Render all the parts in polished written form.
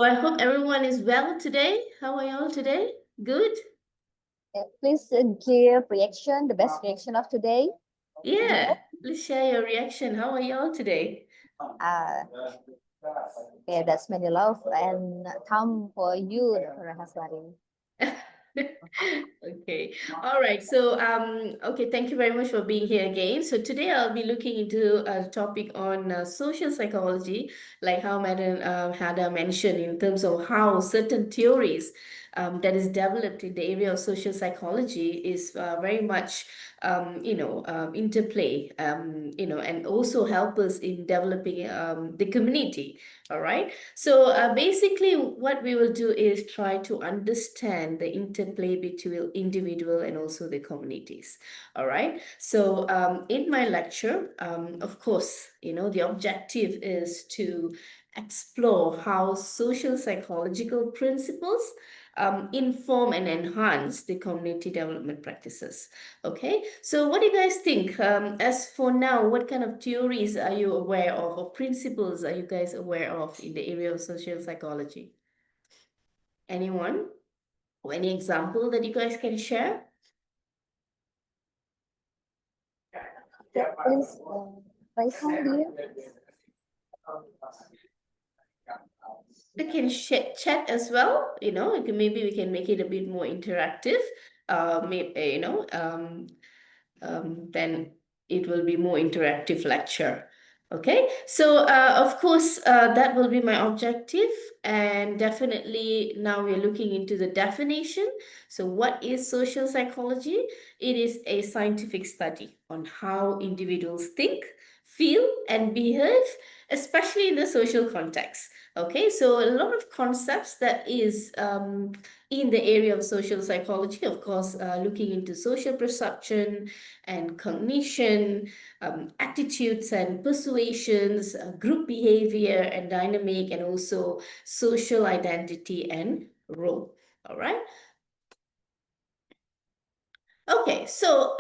So I hope everyone is well today. How are you all today? Good? Please give reaction, the best reaction of today. Yeah, please share your reaction. How are you all today? Uh, yeah, that's many love and time for you, Dr. Loheswary. Okay. All right. So, okay, thank you very much for being here again. So today I'll be looking into a topic on social psychology, like how Madam Hada mentioned in terms of how certain theories that is developed in the area of social psychology is very much, interplay, and also help us in developing the community. All right. So basically, what we will do is try to understand the interplay between individual and also the communities. All right. So in my lecture, of course, the objective is to explore how social psychological principles inform and enhance the community development practices. Okay, so what do you guys think? As for now, what kind of theories are you aware of, or principles are you guys aware of in the area of social psychology? Anyone? Or any example that you guys can share? Yeah, please raise hand here. We can chat as well, maybe we can make it a bit more interactive. Maybe, then it will be more interactive lecture. Okay, so of course, that will be my objective. And definitely now we're looking into the definition. So what is social psychology? It is a scientific study on how individuals think, feel, and behave, especially in the social context. Okay, so a lot of concepts that is in the area of social psychology, of course, looking into social perception and cognition, attitudes and persuasions, group behavior and dynamic, and also social identity and role. All right. Okay, so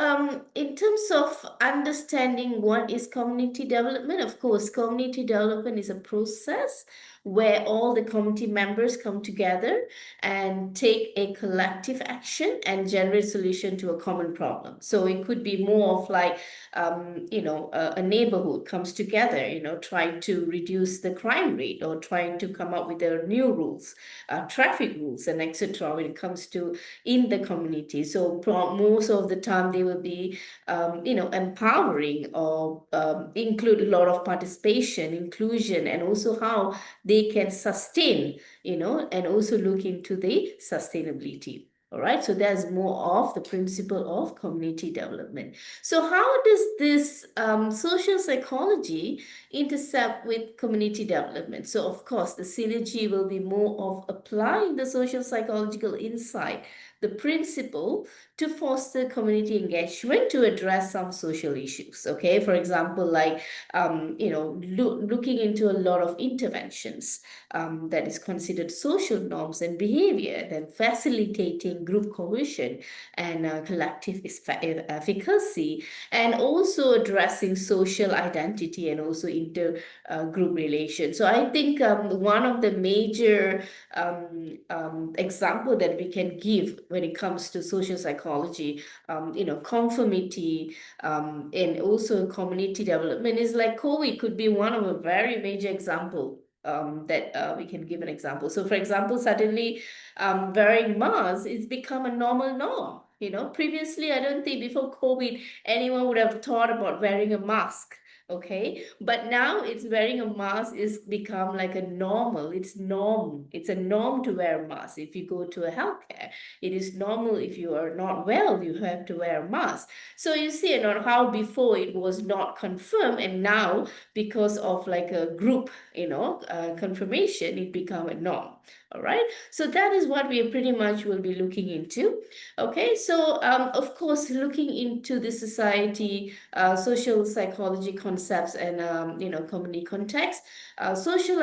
in terms of understanding what is community development, of course, community development is a process where all the community members come together and take a collective action and generate solution to a common problem. So it could be more of like, a neighborhood comes together, trying to reduce the crime rate or trying to come up with their new rules, traffic rules, and etc. when it comes to in the community. So most of the time they will be, empowering or include a lot of participation, inclusion, and also how they can sustain, and also look into the sustainability. All right, so there's more of the principle of community development. So how does this social psychology intercept with community development? So of course, the synergy will be more of applying the social psychological insight, the principle, to foster community engagement to address some social issues. Okay, for example, like looking into a lot of interventions that is considered social norms and behavior, then facilitating group cohesion and collective efficacy, and also addressing social identity and also inter group relations. So I think one of the major example that we can give when it comes to social psychology, conformity, and also community development is like COVID could be one of a very major example that we can give an example. So for example, suddenly wearing masks it's become a normal norm. Previously, I don't think before COVID, anyone would have thought about wearing a mask. Okay, but now it's wearing a mask is become like a normal. It's norm. It's a norm to wear a mask. If you go to a healthcare, it is normal. If you are not well, you have to wear a mask. So you see, how before it was not confirmed, and now because of like a group, confirmation, it become a norm. All right. So that is what we pretty much will be looking into. Okay. So of course, looking into the society, social psychology concepts, and community context, social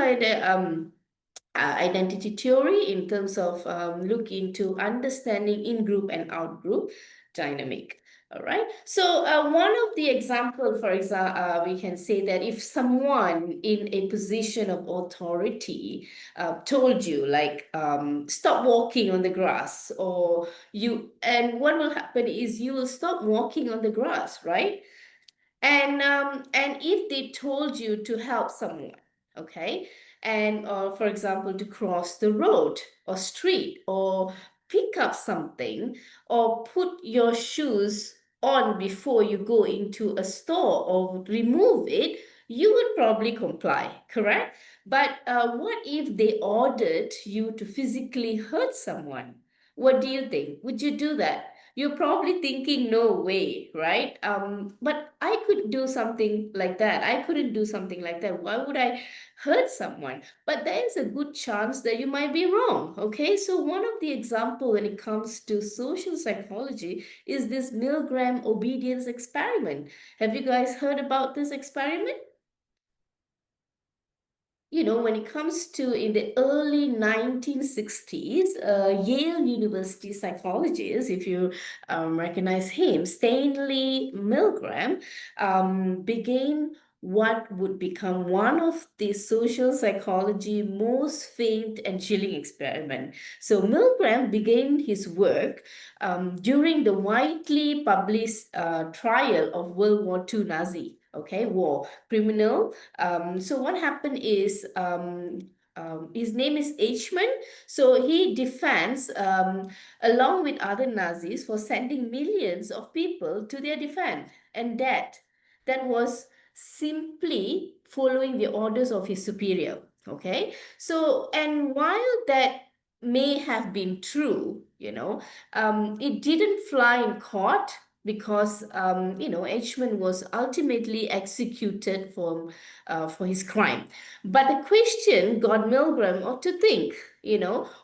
identity theory in terms of look into understanding in-group and out-group dynamic. All right. So one of the example, for example, we can say that if someone in a position of authority told you, like, stop walking on the grass, or and what will happen is you will stop walking on the grass, right? And if they told you to help someone, okay, and for example, to cross the road or street, or pick up something, or put your shoes on before you go into a store, or remove it, you would probably comply, correct? But what if they ordered you to physically hurt someone? What do you think? Would you do that? You're probably thinking, no way, right? But I could do something like that. I couldn't do something like that. Why would I hurt someone? But there is a good chance that you might be wrong. Okay, so one of the example when it comes to social psychology is this Milgram obedience experiment. Have you guys heard about this experiment? When it comes to in the early 1960s, Yale University psychologist, if you recognize him, Stanley Milgram, began what would become one of the social psychology most famed and chilling experiment. So Milgram began his work during the widely published trial of World War II Nazi, okay, war criminal. So what happened is his name is Eichmann. So he defends along with other Nazis for sending millions of people to their defense, and that was simply following the orders of his superior. Okay, so and while that may have been true, it didn't fly in court because Eichmann was ultimately executed for his crime. But the question got Milgram ought to think,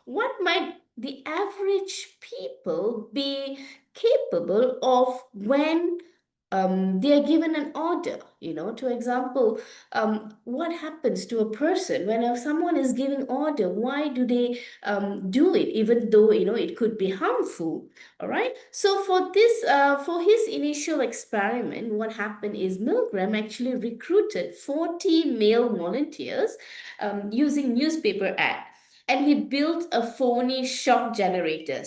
what might the average people be capable of when they are given an order, to example, what happens to a person when someone is giving order? Why do they do it, even though, it could be harmful? All right. So for his initial experiment, what happened is Milgram actually recruited 40 male volunteers using newspaper ad, and he built a phony shock generator.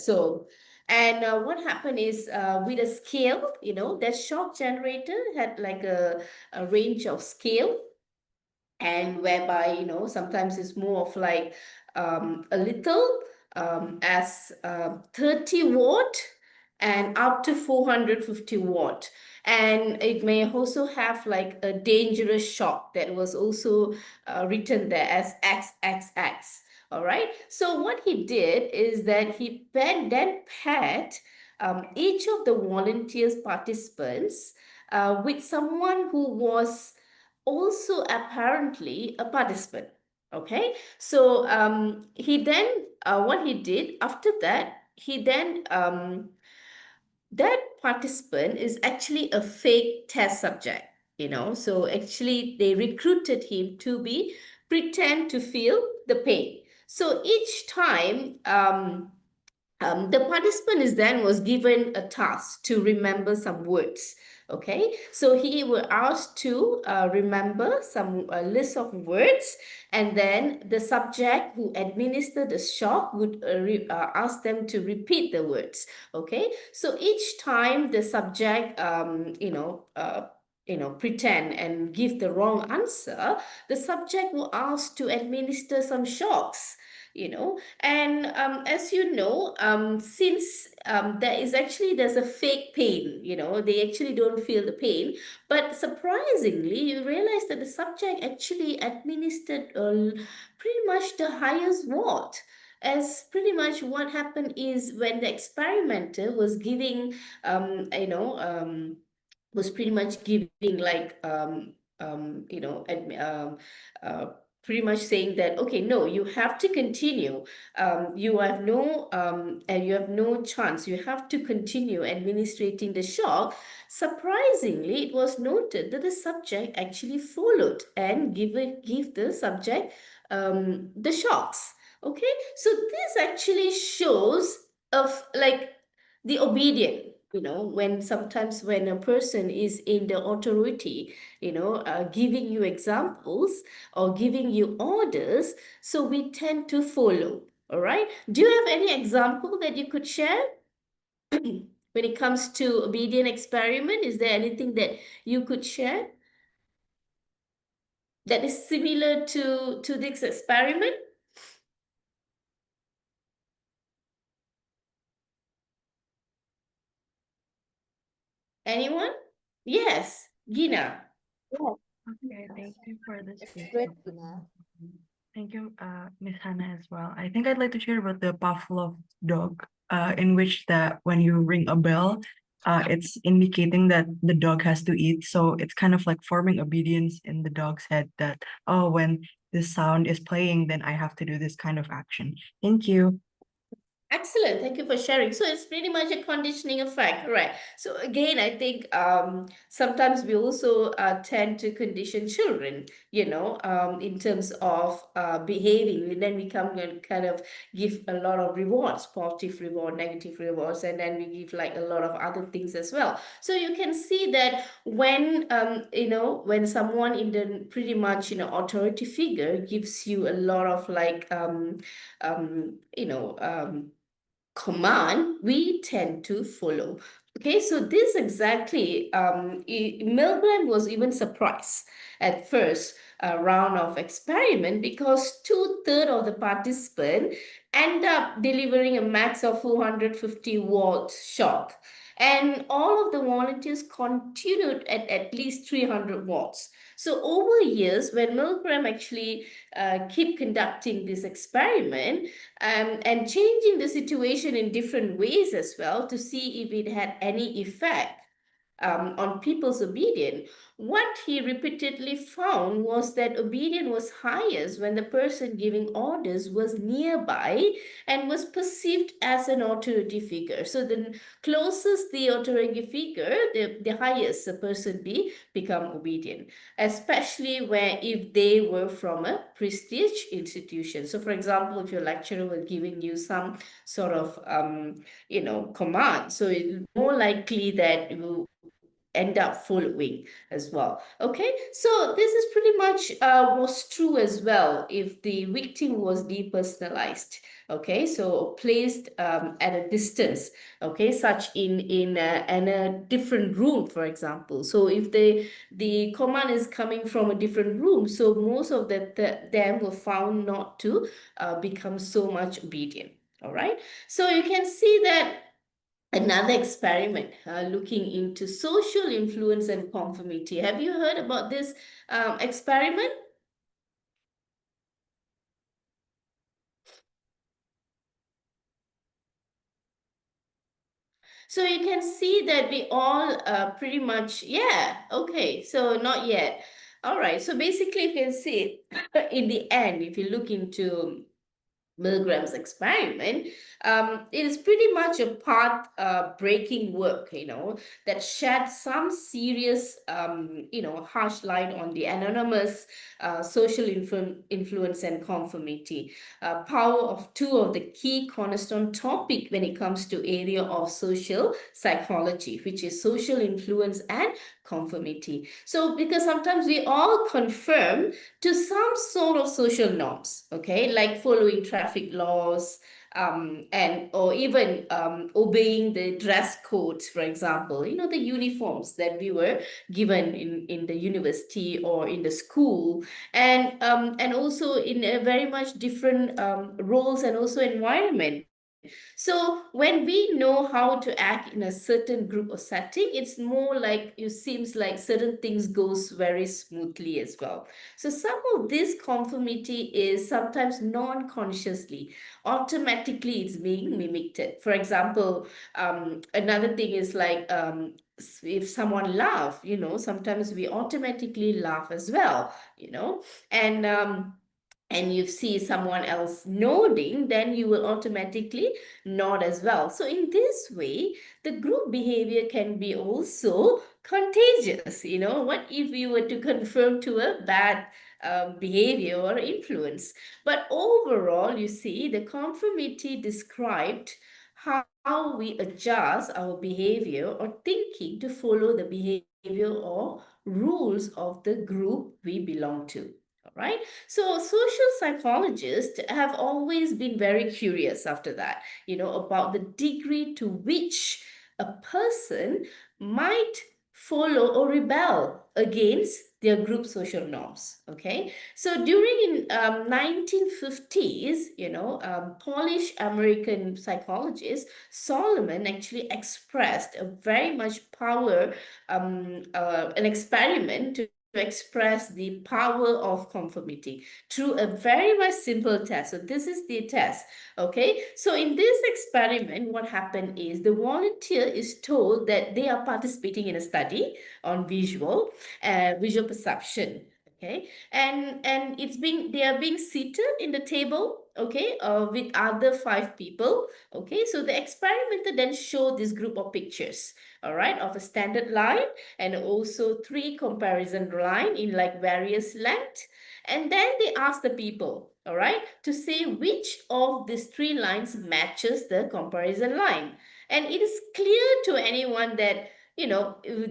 And what happened is with a scale, that shock generator had like a range of scale, and whereby, sometimes it's more of like a little as 30 watt and up to 450 watt. And it may also have like a dangerous shock that was also written there as XXX. All right. So what he did is that he then paired each of the volunteers participants with someone who was also apparently a participant. Okay, so he then what he did after that, he then that participant is actually a fake test subject, so actually they recruited him to be pretend to feel the pain. So each time the participant is then was given a task to remember some words. Okay, so he was asked to remember some list of words, and then the subject who administered the shock would ask them to repeat the words. Okay, so each time the subject pretend and give the wrong answer, the subject will ask to administer some shocks. And as you know, since there's a fake pain, they actually don't feel the pain. But surprisingly, you realize that the subject actually administered pretty much the highest watt. As pretty much what happened is when the experimenter was giving, was pretty much giving like, uh, pretty much saying that, okay, no, you have to continue. You have no chance. You have to continue administrating the shock. Surprisingly, it was noted that the subject actually followed and give the subject the shocks. Okay, so this actually shows of like the obedient. sometimes when a person is in the authority, giving you examples or giving you orders, so we tend to follow. All right. Do you have any example that you could share when it comes to obedient experiment? Is there anything that you could share that is similar to this experiment? Anyone? Yes, Gina. Yes, Okay, thank you for the that's space. great, Tina. Thank you, Miss Hannah as well. I think I'd like to share about the Pavlov dog, in which that when you ring a bell, it's indicating that the dog has to eat. So it's kind of like forming obedience in the dog's head that, oh, when this sound is playing, then I have to do this kind of action. Thank you. Excellent. Thank you for sharing. So it's pretty much a conditioning effect, right? So again, I think sometimes we also tend to condition children, in terms of behaving. And then we come and kind of give a lot of rewards, positive reward, negative rewards, and then we give like a lot of other things as well. So you can see that when someone in the pretty much, authority figure gives you a lot of like um, you know, command, we tend to follow. Okay, so this exactly, Milgram was even surprised at first round of experiment because two-thirds of the participants end up delivering a max of 450-watt shock. And all of the volunteers continued at least 300 watts. So over years, when Milgram actually keep conducting this experiment, and changing the situation in different ways as well to see if it had any effect on people's obedience. What he repeatedly found was that obedience was highest when the person giving orders was nearby and was perceived as an authority figure. So the closest the authority figure, the highest the person become obedient, especially where if they were from a prestige institution. So for example, if your lecturer was giving you some sort of command, so it's more likely that you end up following as well. Okay, so this is pretty much was true as well if the victim was depersonalized. Okay, so placed at a distance. Okay, such in a different room, for example. So if the command is coming from a different room, so most of them were found not to become so much obedient. All right, so you can see that another experiment looking into social influence and conformity. Have you heard about this experiment? So you can see that we all pretty much, yeah, okay, so not yet. All right, so basically you can see in the end, if you look into Milgram's experiment, it is pretty much a path breaking work, that shed some serious, harsh light on the anonymous social influence and conformity, power of two of the key cornerstone topic when it comes to area of social psychology, which is social influence and conformity. So because sometimes we all conform to some sort of social norms, okay, like following traffic laws, and or even obeying the dress codes, for example, the uniforms that we were given in the university or in the school, and also in a very much different roles and also environment. So when we know how to act in a certain group or setting, it's more like it seems like certain things goes very smoothly as well. So some of this conformity is sometimes non-consciously, automatically it's being mimicked. For example, another thing is like if someone laugh, sometimes we automatically laugh as well, and you see someone else nodding, then you will automatically nod as well. So in this way, the group behavior can be also contagious. What if we were to conform to a bad behavior or influence? But overall, you see, the conformity described how how we adjust our behavior or thinking to follow the behavior or rules of the group we belong to. All right. So social psychologists have always been very curious after that, about the degree to which a person might follow or rebel against their group social norms. Okay. So during in 1950s, Polish American psychologist Solomon actually expressed a very much an experiment to express the power of conformity through a very much simple test. So this is the test. Okay. So in this experiment, what happened is the volunteer is told that they are participating in a study on visual perception. Okay. And they are being seated in the table, okay, with other 5 people. Okay, so the experimenter then showed this group of pictures, all right, of a standard line and also 3 comparison line in like various length. And then they asked the people, all right, to say which of these 3 lines matches the comparison line. And it is clear to anyone that,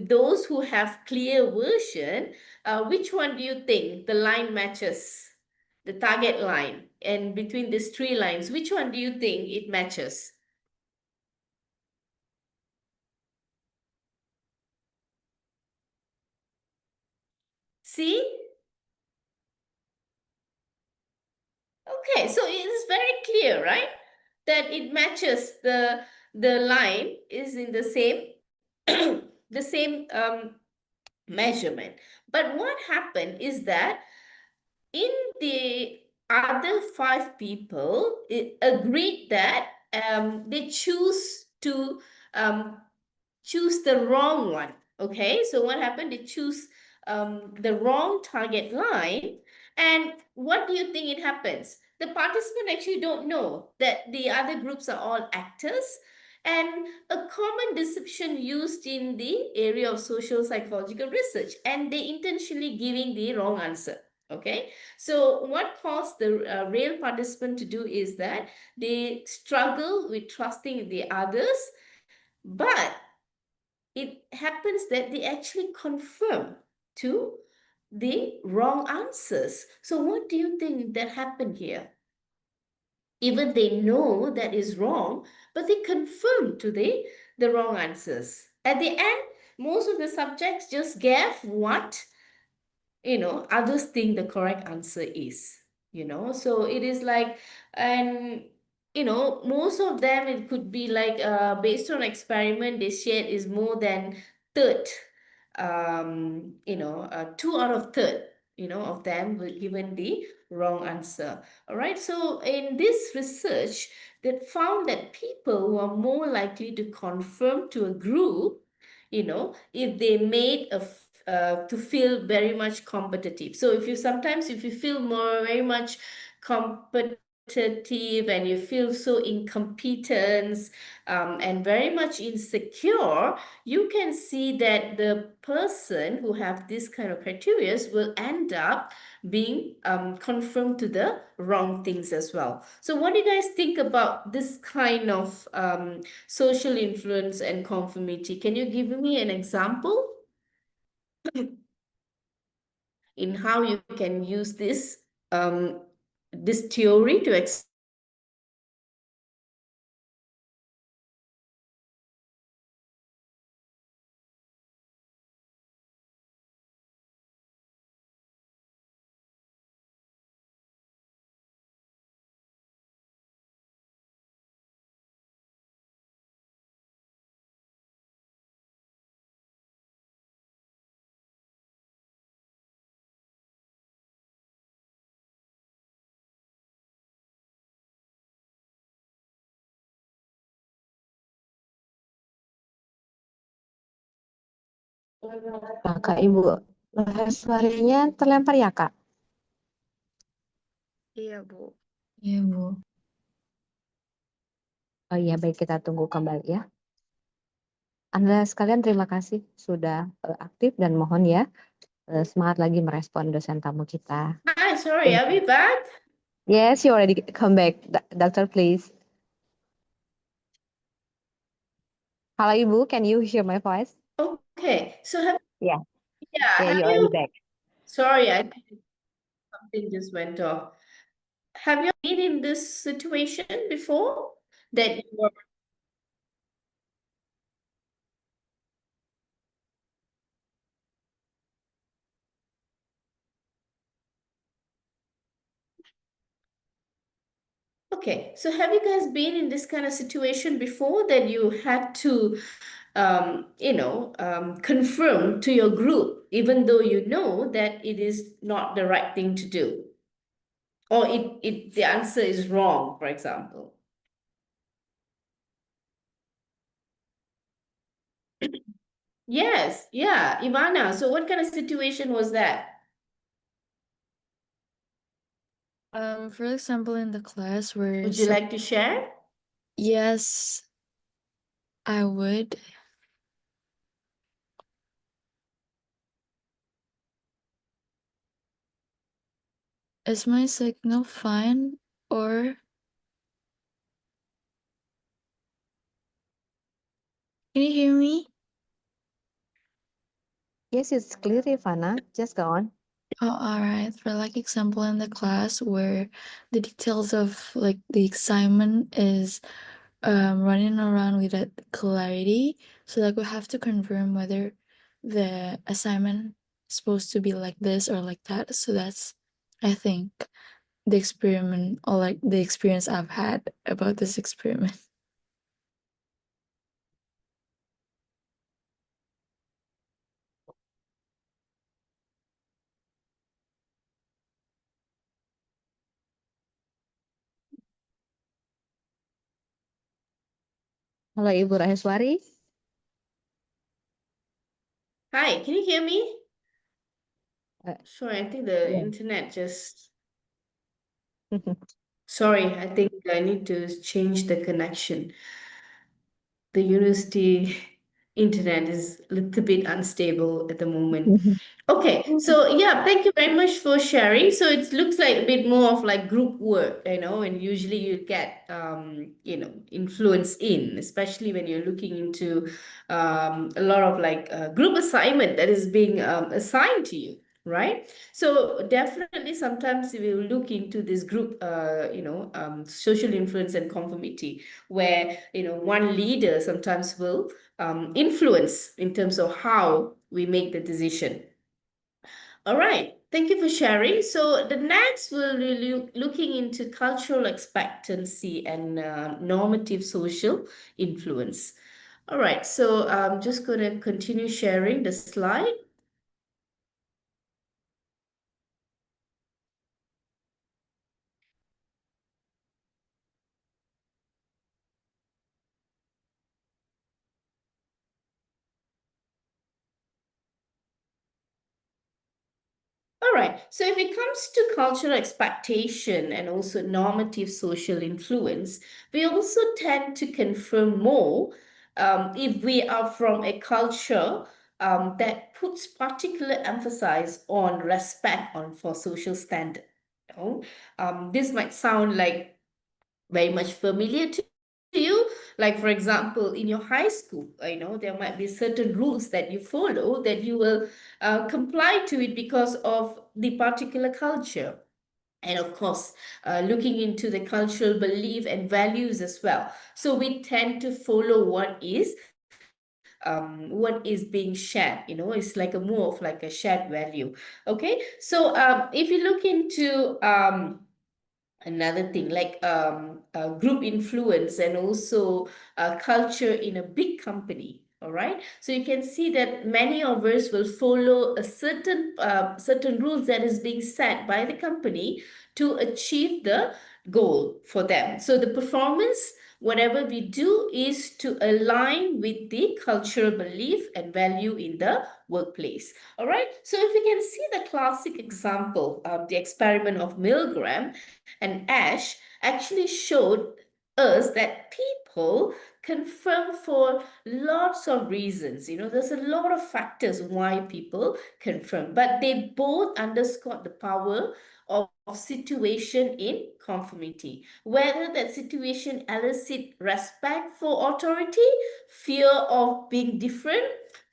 those who have clear version, which one do you think the line matches? The target line, and between these 3 lines, which one do you think it matches? See? Okay, so it is very clear, right? That it matches the line is in the same the same measurement. But what happened is that in the other 5 people agreed that they choose the wrong one. Okay, so what happened? They choose the wrong target line. And what do you think it happens? The participant actually don't know that the other groups are all actors. And a common deception used in the area of social psychological research, and they intentionally giving the wrong answer. Okay, so what caused the real participant to do is that they struggle with trusting the others, but it happens that they actually confirm to the wrong answers. So what do you think that happened here? Even they know that is wrong, but they confirm to the wrong answers. At the end, most of the subjects just gave what others think the correct answer is. So it is like, and most of them, it could be like based on experiment they shared, is more than third, 2 out of third, of them were given the wrong answer. All right, so in this research that found that people who are more likely to conform to a group, if they made to feel very much competitive. So if you feel very much competitive and you feel so incompetence and very much insecure, you can see that the person who have this kind of criteria will end up being confirmed to the wrong things as well. So what do you guys think about this kind of social influence and conformity? Can you give me an example in how you can use this theory to Nah, Kak Ibu, Loheswary-nya terlempar ya, Kak? Iya, Bu. Iya, Bu. Oh iya, baik, kita tunggu kembali ya. Anda sekalian terima kasih sudah aktif dan mohon ya semangat lagi merespon dosen tamu kita. Hi, sorry, Thank are you. we back? Yes, you already come back. Doctor, please. Halo Ibu, can you hear my voice? Okay, so Yeah, have you're you, already back. sorry, I think something just went off. Have you been in this situation before that you were, okay, so have you guys been in this kind of situation before that you had to, confirm to your group, even though you know that it is not the right thing to do, or the answer is wrong, for example? Yes, yeah, Ivana. So what kind of situation was that? For example, in the class where Would you like to share? yes, I would. Is my signal fine or can you hear me? Yes, it's clear, Ivana. Just go on. Oh, all right. For like example in the class where the details of like the assignment is running around without clarity, so like we have to confirm whether the assignment is supposed to be like this or like that. So that's, I think, the experiment or like the experience I've had about this experiment. Halo Ibu Loheswary. Hi, can you hear me? Uh, Sorry, I think the yeah. internet just. Sorry, I think I need to change the connection. The university internet is a little bit unstable at the moment. Okay, so yeah, thank you very much for sharing. So it looks like a bit more of like group work, and usually you get influence in, especially when you're looking into a lot of like group assignment that is being assigned to you, right? So definitely sometimes we will look into this group, social influence and conformity, where one leader sometimes will influence in terms of how we make the decision. All right, thank you for sharing. So the next we'll be looking into cultural expectancy and normative social influence. All right, so I'm just going to continue sharing the slide. All right, so if it comes to cultural expectation and also normative social influence, we also tend to confirm more if we are from a culture that puts particular emphasis on respect for social standard. This might sound like very much familiar to you. Like, for example, in your high school, there might be certain rules that you follow that you will comply to it because of the particular culture. And of course, looking into the cultural belief and values as well. So we tend to follow what is being shared. It's like a more of like a shared value. Okay, so if you look into another thing like group influence and also culture in a big company. All right, so you can see that many of us will follow a certain rules that is being set by the company to achieve the goal for them. So the performance, whatever we do, is to align with the cultural belief and value in the workplace. All right, so if we can see the classic example of the experiment of Milgram and Ash actually showed us that people confirm for lots of reasons. There's a lot of factors why people confirm, but they both underscored the power of situation in conformity, whether that situation elicit respect for authority, fear of being different,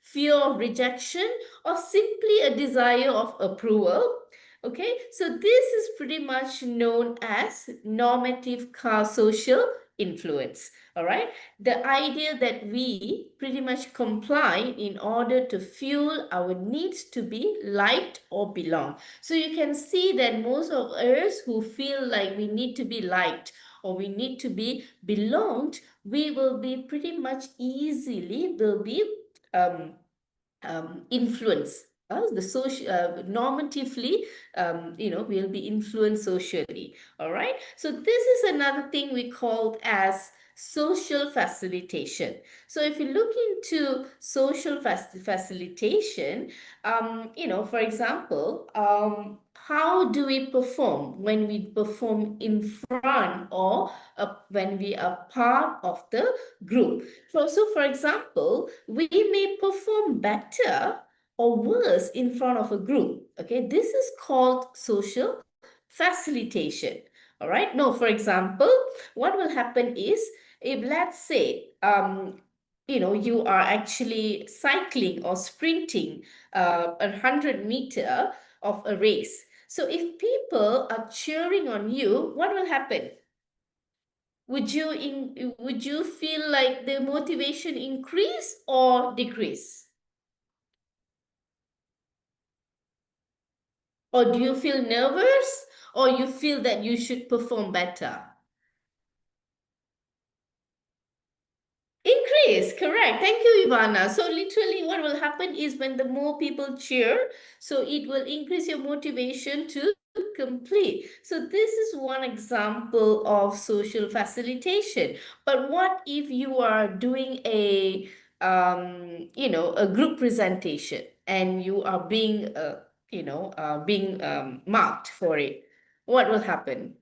fear of rejection, or simply a desire of approval. Okay, so this is pretty much known as normative social influence. All right, the idea that we pretty much comply in order to fuel our needs to be liked or belong. So you can see that most of us who feel like we need to be liked or we need to be belonged, we will be pretty much easily will be influenced. The social normatively, will be influenced socially. All right. So this is another thing we called as social facilitation. So if you look into social facilitation, for example, how do we perform when we perform in front or when we are part of the group? So for example, we may perform better or worse in front of a group. Okay, this is called social facilitation. All right. No, for example, what will happen is if let's say you are actually cycling or sprinting 100 meter of a race. So if people are cheering on you, what will happen? Would you feel like the motivation increase or decrease? Or do you feel nervous or you feel that you should perform better? Increase, correct. Thank you, Ivana. So literally what will happen is when the more people cheer, so it will increase your motivation to complete. So this is one example of social facilitation. But what if you are doing a group presentation and you are being marked for it? What will happen?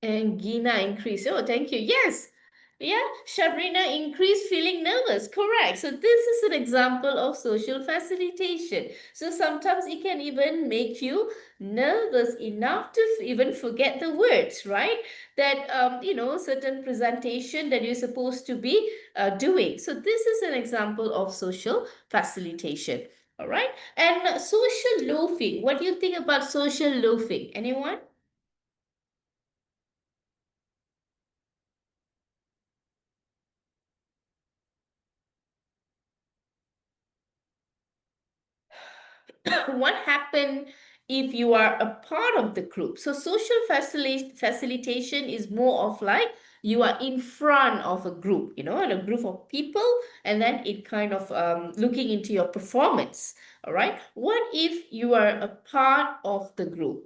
And Gina increased. Oh, thank you. Yes. Yeah, Shabrina increased feeling nervous. Correct. So this is an example of social facilitation. So sometimes it can even make you nervous enough to even forget the words, right? That, certain presentation that you're supposed to be doing. So this is an example of social facilitation. All right. And social loafing. What do you think about social loafing? Anyone? What happened if you are a part of the group? So social facilitation is more of like you are in front of a group, and a group of people, and then it kind of looking into your performance. All right. What if you are a part of the group?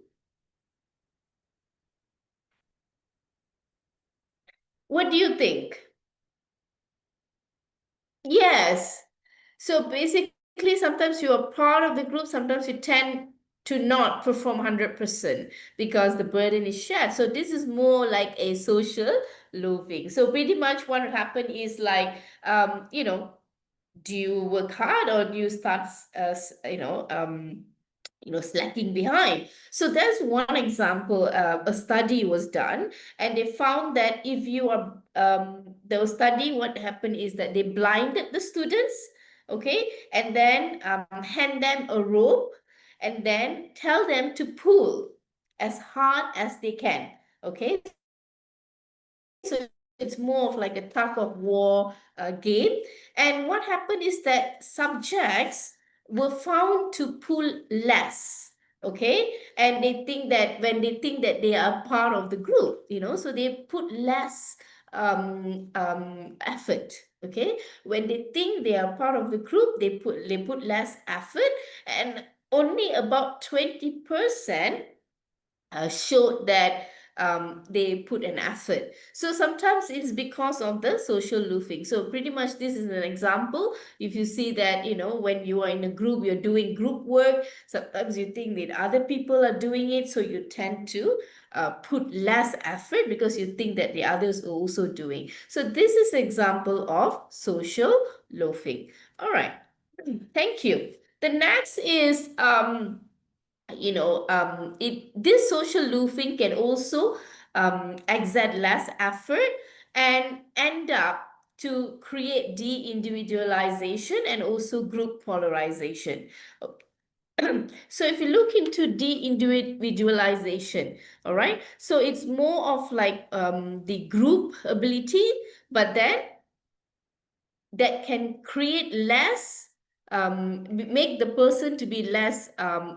What do you think? Yes. So basically, sometimes you are part of the group, sometimes you tend to not perform 100% because the burden is shared. So this is more like a social loafing. So pretty much what will happen is like, do you work hard or do you start, slacking behind? So there's one example. A study was done, and they found that if you are, the study, what happened is that they blinded the students, okay, and then hand them a rope, and then tell them to pull as hard as they can, okay. So it's more of like a tug of war game. And what happened is that subjects were found to pull less. Okay. And they think that when they think that they are part of the group, so they put less effort. Okay. When they think they are part of the group, they put less effort, and only about 20% showed that they put an effort. So sometimes it's because of the social loofing. So pretty much this is an example. If you see that, when you are in a group, you're doing group work, sometimes you think that other people are doing it, so you tend to put less effort because you think that the others are also doing. So this is an example of social loafing. All right. Thank you. The next is this social loofing can also exert less effort and end up to create de-individualization and also group polarization. So if you look into de-individualization, all right, so it's more of like the group ability, but then that can create less make the person to be less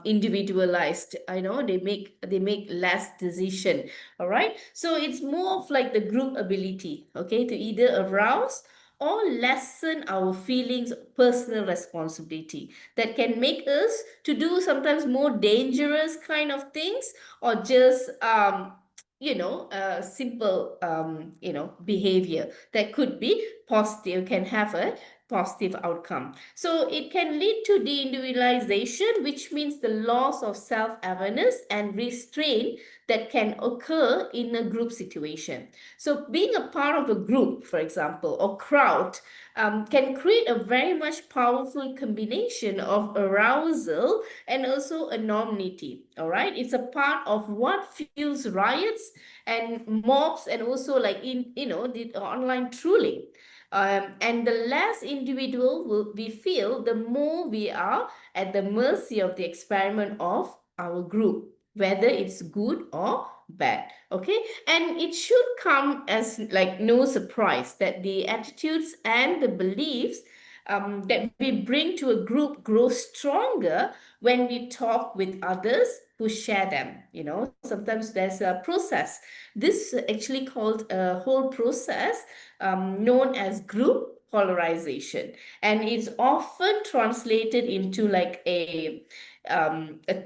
individualized. I know they make less decision. All right, so it's more of like the group ability, okay, to either arouse or lessen our feelings of personal responsibility that can make us to do sometimes more dangerous kind of things, or just simple behavior that could be positive, can have a positive outcome. So it can lead to de-individualization, which means the loss of self-awareness and restraint that can occur in a group situation. So being a part of a group, for example, or crowd, can create a very much powerful combination of arousal and also anonymity. All right, it's a part of what fuels riots and mobs, and also like the online trolling. And the less individual we feel, the more we are at the mercy of the experiment of our group, whether it's good or bad. Okay, and it should come as like no surprise that the attitudes and the beliefs that we bring to a group grow stronger when we talk with others who share them. Sometimes there's a process. This is actually called a whole process known as group polarization, and it's often translated into like a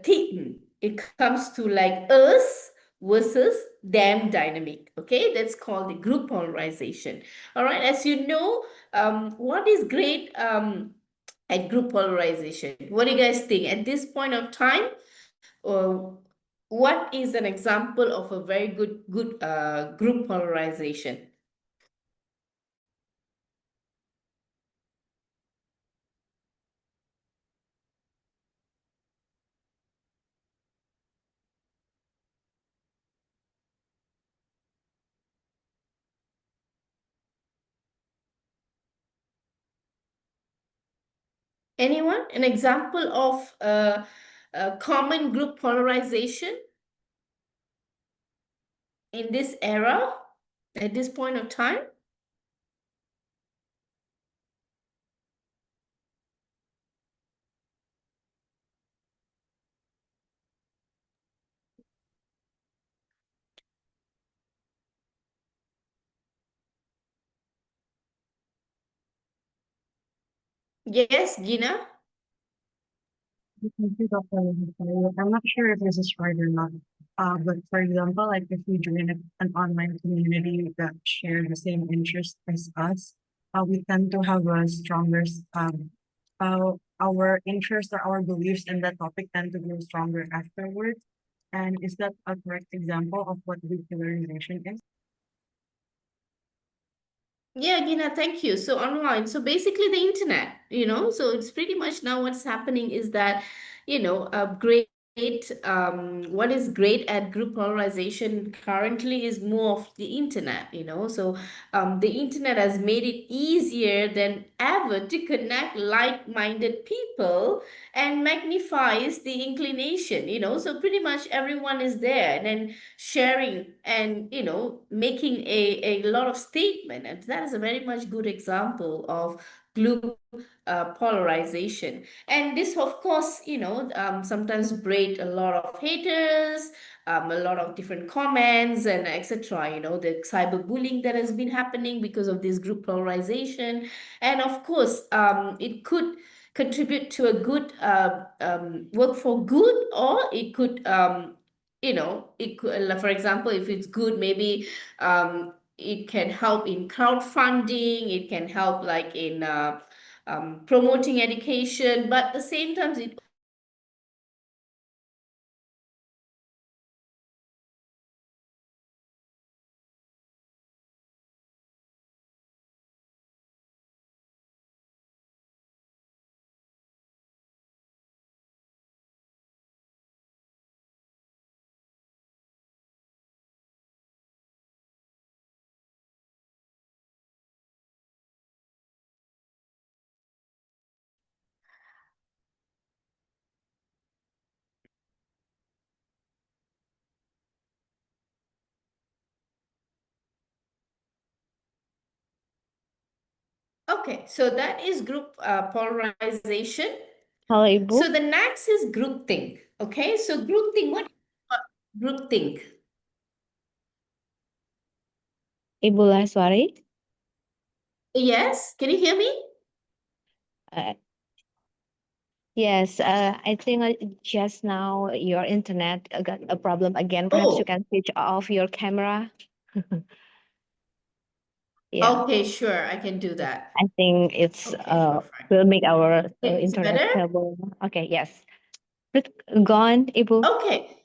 theme. It comes to like us versus them dynamic. Okay, that's called the group polarization. All right, as you know, what is great at group polarization? What do you guys think at this point of time? Or what is an example of a very good group polarization? Anyone? An example of a common group polarization in this era at this point of time? Yes, Gina? Thank you, Dr. Loheswary. I'm not sure if this is right or not. But for example, like if we join an online community that share the same interests as us, we tend to have a stronger, our interests or our beliefs in that topic tend to grow stronger afterwards. And is that a correct example of what polarization is? Yeah, Gina, thank you. So online, so basically the internet, so it's pretty much now what's happening is that, great, what is great at group polarization currently is more of the internet, so the internet has made it easier than ever to connect like-minded people and magnifies the inclination, so pretty much everyone is there and then sharing and making a lot of statement, and that is a very much good example of group polarization. And this of course sometimes breed a lot of haters, a lot of different comments and etc. The cyberbullying that has been happening because of this group polarization. And of course it could contribute to a good work for good, or it could it could, for example, if it's good, maybe it can help in crowdfunding, it can help like in promoting education, but at the same time, it okay, so that is group polarization. Halo Ibu, So the next is groupthink. Okay, so groupthink, what is groupthink? Ibu Loheswary. Yes, can you hear me? Uh, yes, I think just now your internet got a problem again. Perhaps you Oh, can switch off your camera. Yeah, okay, sure, I can do that. I think it's Okay, perfect. will make our It's internet better? stable. Okay, yes. Please go on, Ibu. Okay.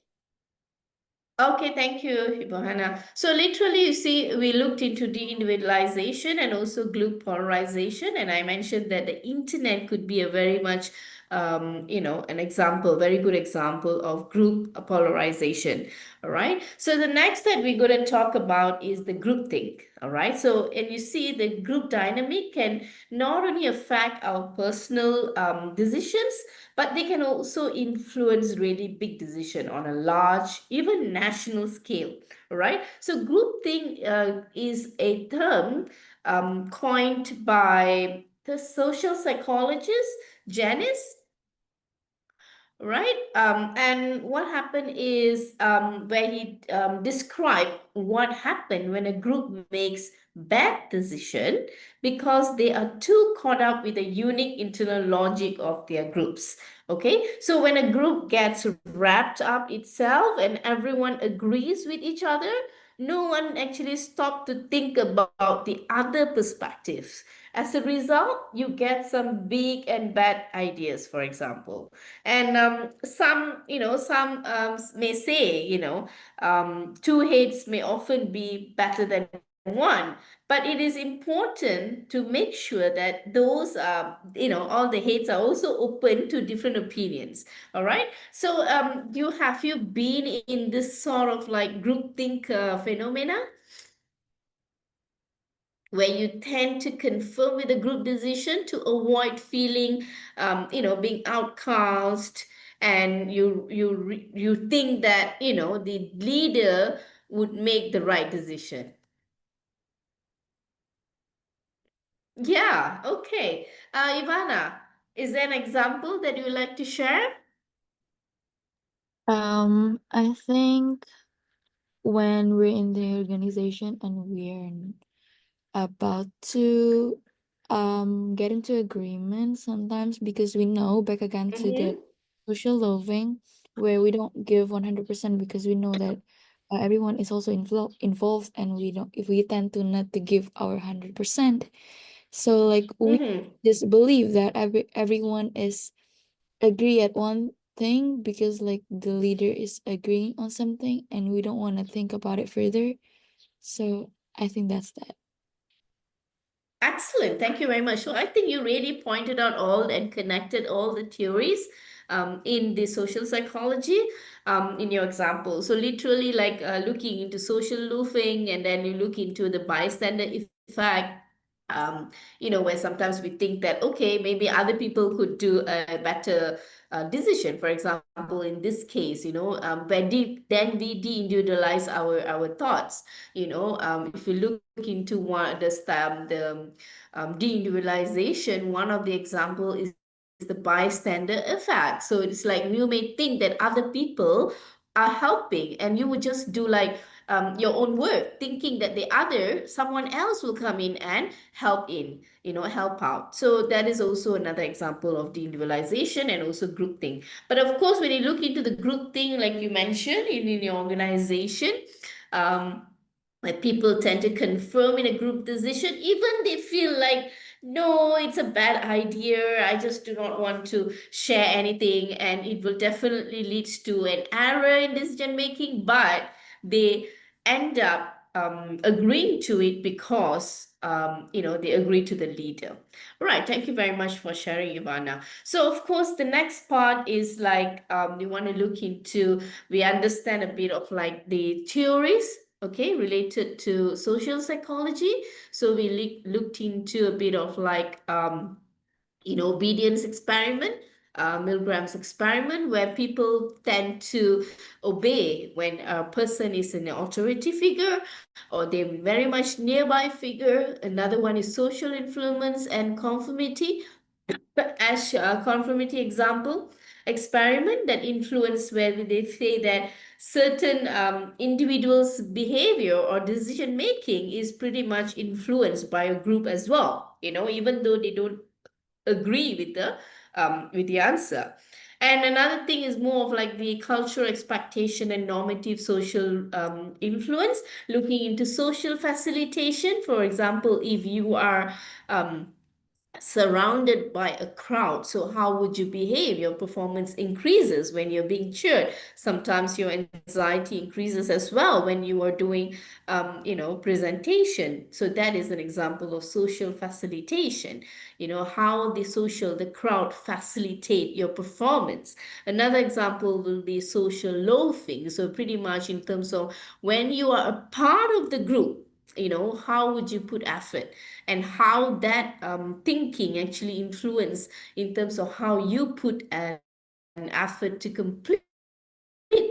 Okay, thank you, Ibohana. So literally, you see, we looked into de-individualization and also group polarization, and I mentioned that the internet could be a very much, an example, very good example of group polarization. All right. So the next that we're going to talk about is the groupthink. All right. So, and you see, the group dynamic can not only affect our personal decisions, but they can also influence really big decision on a large, even national scale. All right. So groupthink is a term coined by the social psychologist Janice, right? And what happened is where he described what happened when a group makes bad decision because they are too caught up with the unique internal logic of their groups. Okay, so when a group gets wrapped up itself and everyone agrees with each other, no one actually stop to think about the other perspectives. As a result, you get some big and bad ideas, for example. And some may say, two heads may often be better than one, but it is important to make sure that those, all the heads are also open to different opinions. All right. So, have you been in this sort of like groupthink phenomena, where you tend to conform with a group decision to avoid feeling, being outcast, and you think that the leader would make the right decision? Yeah, okay. Ivana, is there an example that you would like to share? I think when we're in the organization and we're about to get into agreement sometimes, because we know, back again to the social loving, where we don't give 100% because we know that everyone is also involved, and we don't, if we tend to not to give our 100%, so like we Mm-hmm. just believe that everyone is agree at one thing because like the leader is agreeing on something, and we don't want to think about it further. So I think that's that. Excellent. Thank you very much. So I think you really pointed out all and connected all the theories in the social psychology in your example. So literally like looking into social loofing, and then you look into the bystander effect, um, where sometimes we think that, okay, maybe other people could do a better decision. For example, in this case, then we de-individualize our thoughts. If you look into the de-individualization, one of the example is the bystander effect. So it's like you may think that other people are helping, and you would just do like your own work, thinking that someone else will come in and help out. So that is also another example of de-individualization and also group thing. But of course, when you look into the group thing, like you mentioned in your organization, um, like people tend to confirm in a group decision, even they feel like, no, it's a bad idea. I just do not want to share anything, and it will definitely lead to an error in decision making. But they end up agreeing to it because they agree to the leader. Right. Thank you very much for sharing, Ivana. So of course, the next part is like we want to look into. We understand a bit of like the theories, okay, related to social psychology. So we looked into a bit of like obedience experiment, Milgram's experiment, where people tend to obey when a person is an authority figure or they're very much nearby figure. Another one is social influence and conformity. But as a conformity example experiment that influence where they say that certain individuals' behavior or decision making is pretty much influenced by a group as well. Even though they don't agree with the answer. And another thing is more of like the cultural expectation and normative social influence, looking into social facilitation. For example, if you are surrounded by a crowd, so how would you behave? Your performance increases when you're being cheered. Sometimes your anxiety increases as well when you are doing presentation. So that is an example of social facilitation, how the crowd facilitate your performance. Another example will be social loafing. So pretty much in terms of when you are a part of the group, how would you put effort, and how that thinking actually influence in terms of how you put an effort to complete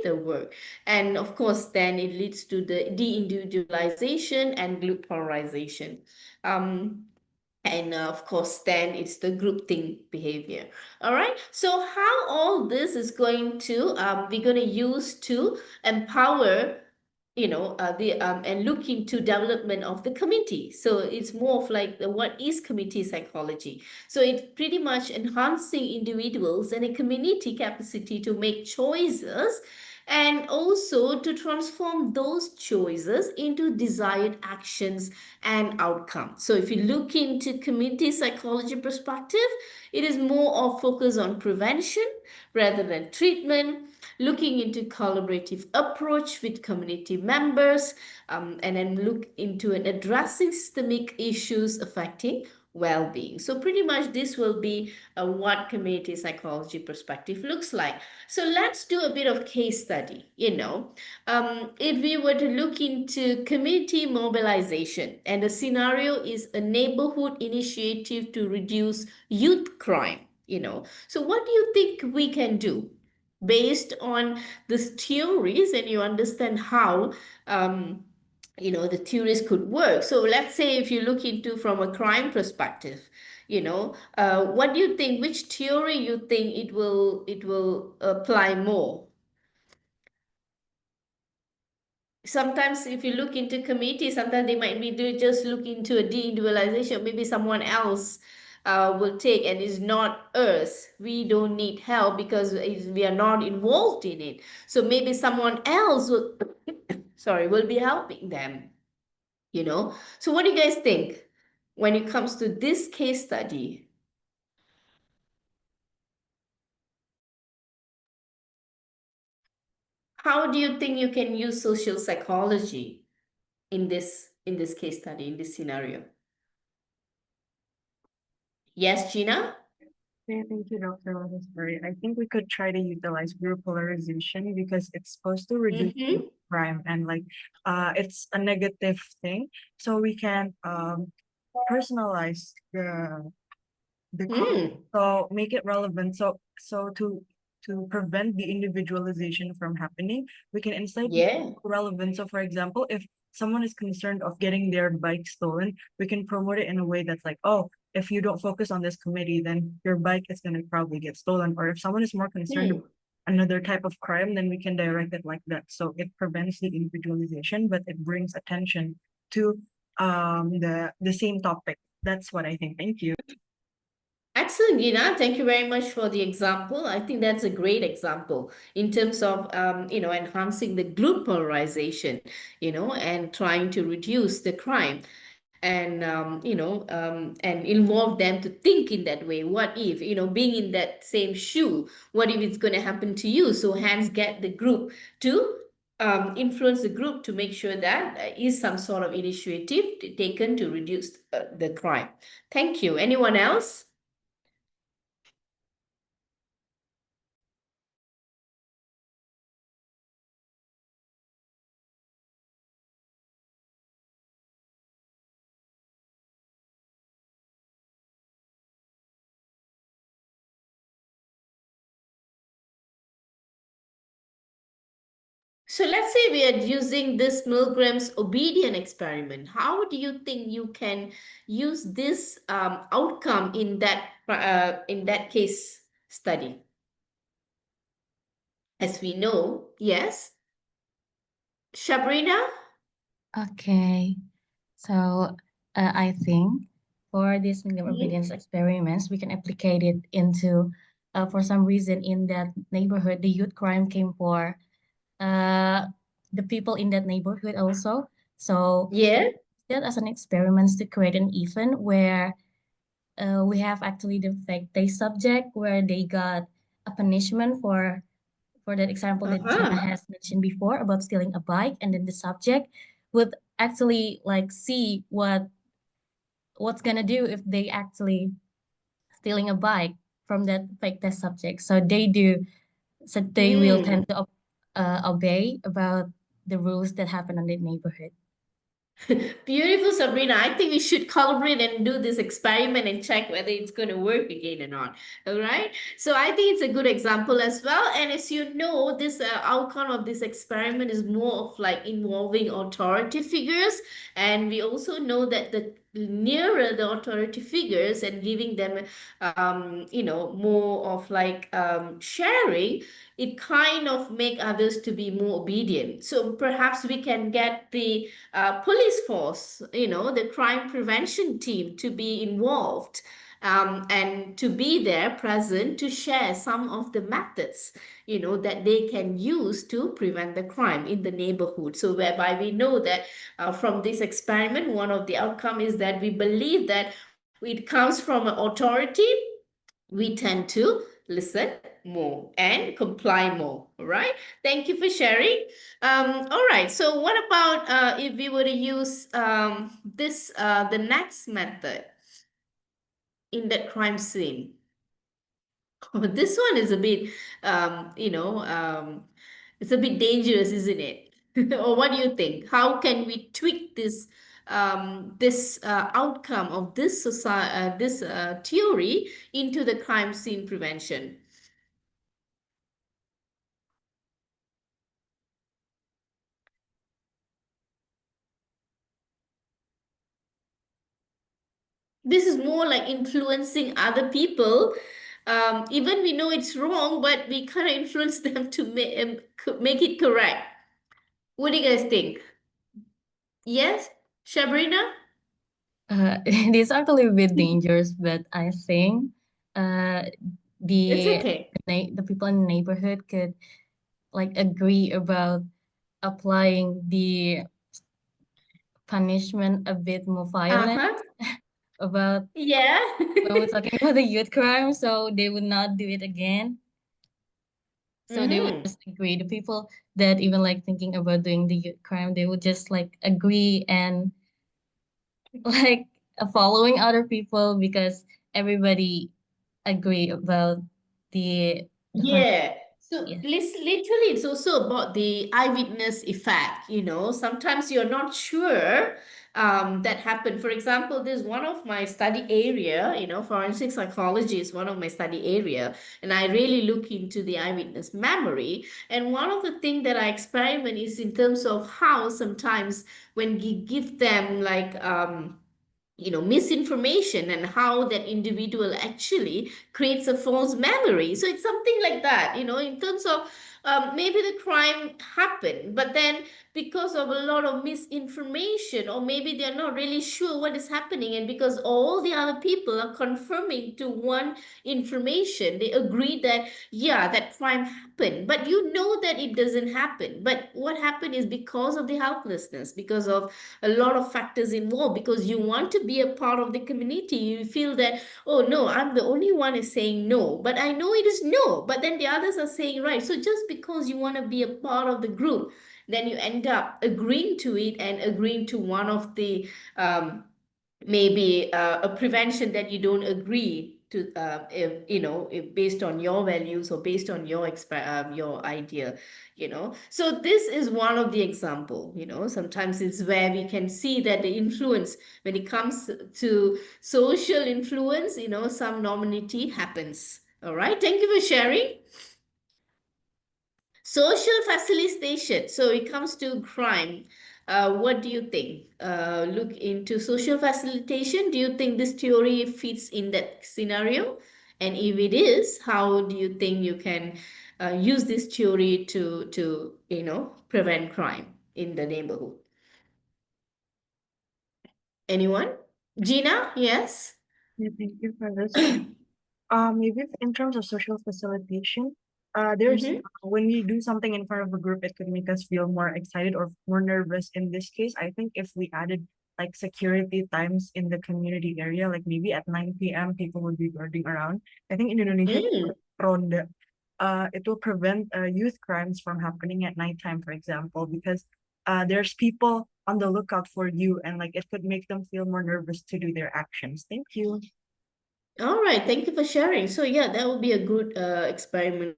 the work. And of course, then it leads to the de-individualization and group polarization. And of course, then it's the groupthink behavior. All right. So how all this is going to we're going to use to empower, the and look into development of the committee. So it's more of like what is committee psychology. So it's pretty much enhancing individuals and a community capacity to make choices, and also to transform those choices into desired actions and outcomes. So if you look into community psychology perspective, it is more of focus on prevention rather than treatment, looking into collaborative approach with community members, and then look into an addressing systemic issues affecting well-being. So pretty much this will be what community psychology perspective looks like. So let's do a bit of case study. If we were to look into community mobilization, and the scenario is a neighborhood initiative to reduce youth crime, so what do you think we can do based on these theories, and you understand how the theories could work? So let's say if you look into from a crime perspective, what do you think, which theory you think it will apply more? Sometimes if you look into committee, sometimes they might be just look into a de-individualization. Maybe someone else will take, and it's not us. We don't need help because we are not involved in it. So maybe someone else will, sorry, will be helping them. So what do you guys think when it comes to this case study? How do you think you can use social psychology in this case study, in this scenario? Yes, Gina? Okay, thank you, Dr. Loheswary. I think we could try to utilize group polarization because it's supposed to reduce Mm-hmm. crime, and it's a negative thing. So we can personalize the crime, so make it relevant. So to prevent the individualization from happening, we can instead make Yeah. it relevant. So for example, if someone is concerned of getting their bike stolen, we can promote it in a way that's like, oh, if you don't focus on this committee, then your bike is going to probably get stolen. Or if someone is more concerned about another type of crime, then we can direct it like that. So it prevents the individualization, but it brings attention to the same topic. That's what I think. Thank you. Excellent, Gina. Thank you very much for the example. I think that's a great example in terms of, enhancing the group polarization, and trying to reduce the crime and, and involve them to think in that way. What if, being in that same shoe, what if it's going to happen to you? So hence get the group to influence the group to make sure that there is some sort of initiative taken to reduce the crime. Thank you. Anyone else? So let's say we are using this Milgram's obedient experiment. How do you think you can use this outcome in that case study? As we know, yes, Sabrina? Okay, so I think for this Milgram Mhm. obedience experiments, we can applicate it into, for some reason in that neighborhood, the youth crime came for the people in that neighborhood also. So Yeah. that as an experiment to create an event where we have actually the fact-based subject where they got a punishment for that example that Gina Uh-huh. has mentioned before about stealing a bike, and then the subject would actually like see what's gonna do if they actually stealing a bike from that fake test subject. So they will Mm. tend to obey about the rules that happen in the neighborhood. Beautiful, Sabrina. I think we should collaborate and do this experiment and check whether it's going to work again or not. All right. So I think it's a good example as well. And as you know, this outcome of this experiment is more of like involving authority figures. And we also know that the nearer the authority figures and giving them, more of like sharing, it kind of make others to be more obedient. So perhaps we can get the police force, the crime prevention team to be involved, and to be there present to share some of the methods, that they can use to prevent the crime in the neighborhood. So whereby we know that from this experiment, one of the outcome is that we believe that it comes from an authority, we tend to listen more and comply more. All right. Thank you for sharing. All right. So what about if we were to use the next method in that crime scene? This one is a bit, it's a bit dangerous, isn't it? Or what do you think? How can we tweak this outcome of this theory into the crime scene prevention? This is more like influencing other people. Even we know it's wrong, but we kind of influence them to make it correct. What do you guys think? Yes, Sabrina? It is actually a bit dangerous, but I think uh, It's the okay. the people in the neighborhood could like agree about applying the punishment a bit more violent Uh-huh. about Yeah. when we're talking about the youth crime, so they would not do it again. So they would Mm-hmm. just agree. The people that even like thinking about doing the youth crime, they would just like agree and like following other people because everybody agree about the fun. Yeah. So Yeah. literally, it's also about the eyewitness effect. Sometimes you're not sure that happened. For example, this one of my study area, forensic psychology is one of my study area, and I really look into the eyewitness memory. And one of the things that I experiment is in terms of how sometimes when you give them like misinformation and how that individual actually creates a false memory. So it's something like that, in terms of maybe the crime happened, but then because of a lot of misinformation, or maybe they're not really sure what is happening, and because all the other people are confirming to one information, they agree that, yeah, that crime happened, but that it doesn't happen. But what happened is because of the helplessness, because of a lot of factors involved, because you want to be a part of the community. You feel that, oh no, I'm the only one is saying no, but I know it is no, but then the others are saying right. So just because you want to be a part of the group, then you end up agreeing to it and agreeing to one of the maybe a prevention that you don't agree to, if based on your values or based on your idea. So this is one of the example. Sometimes it's where we can see that the influence, when it comes to social influence, some nominality happens. All right, thank you for sharing. Social facilitation. So it comes to crime. What do you think? Look into social facilitation. Do you think this theory fits in that scenario? And if it is, how do you think you can use this theory to prevent crime in the neighborhood? Anyone? Gina? Yes. Yeah, thank you for this. Maybe in terms of social facilitation, there's Mhm. when we do something in front of a group, it could make us feel more excited or more nervous. In this case, I think if we added like security times in the community area, like maybe at 9 p.m. people would be guarding around. I think in Indonesia, Mm. ronda, it will prevent youth crimes from happening at nighttime, for example, because there's people on the lookout for you, and like it could make them feel more nervous to do their actions. Thank you. All right, thank you for sharing. So yeah, that would be a good experiment,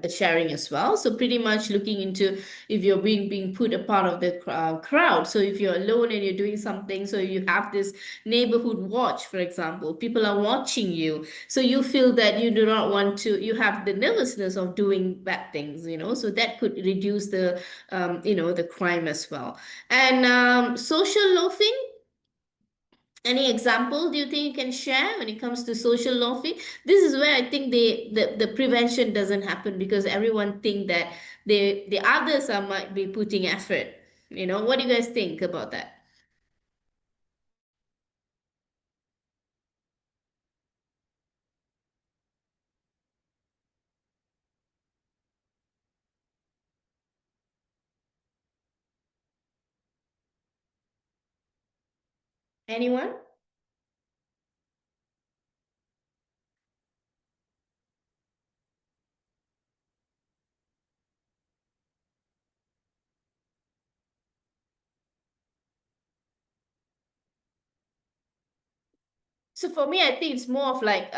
sharing as well. So pretty much looking into if you're being put a part of the crowd. So if you're alone and you're doing something, so you have this neighborhood watch, for example, people are watching you. So you feel that you do not want to, you have the nervousness of doing bad things, so that could reduce the crime as well. And social loafing. Any example do you think you can share when it comes to social lawfare? This is where I think the prevention doesn't happen, because everyone think that the others might be putting effort. What do you guys think about that? Anyone? So for me, I think it's more of like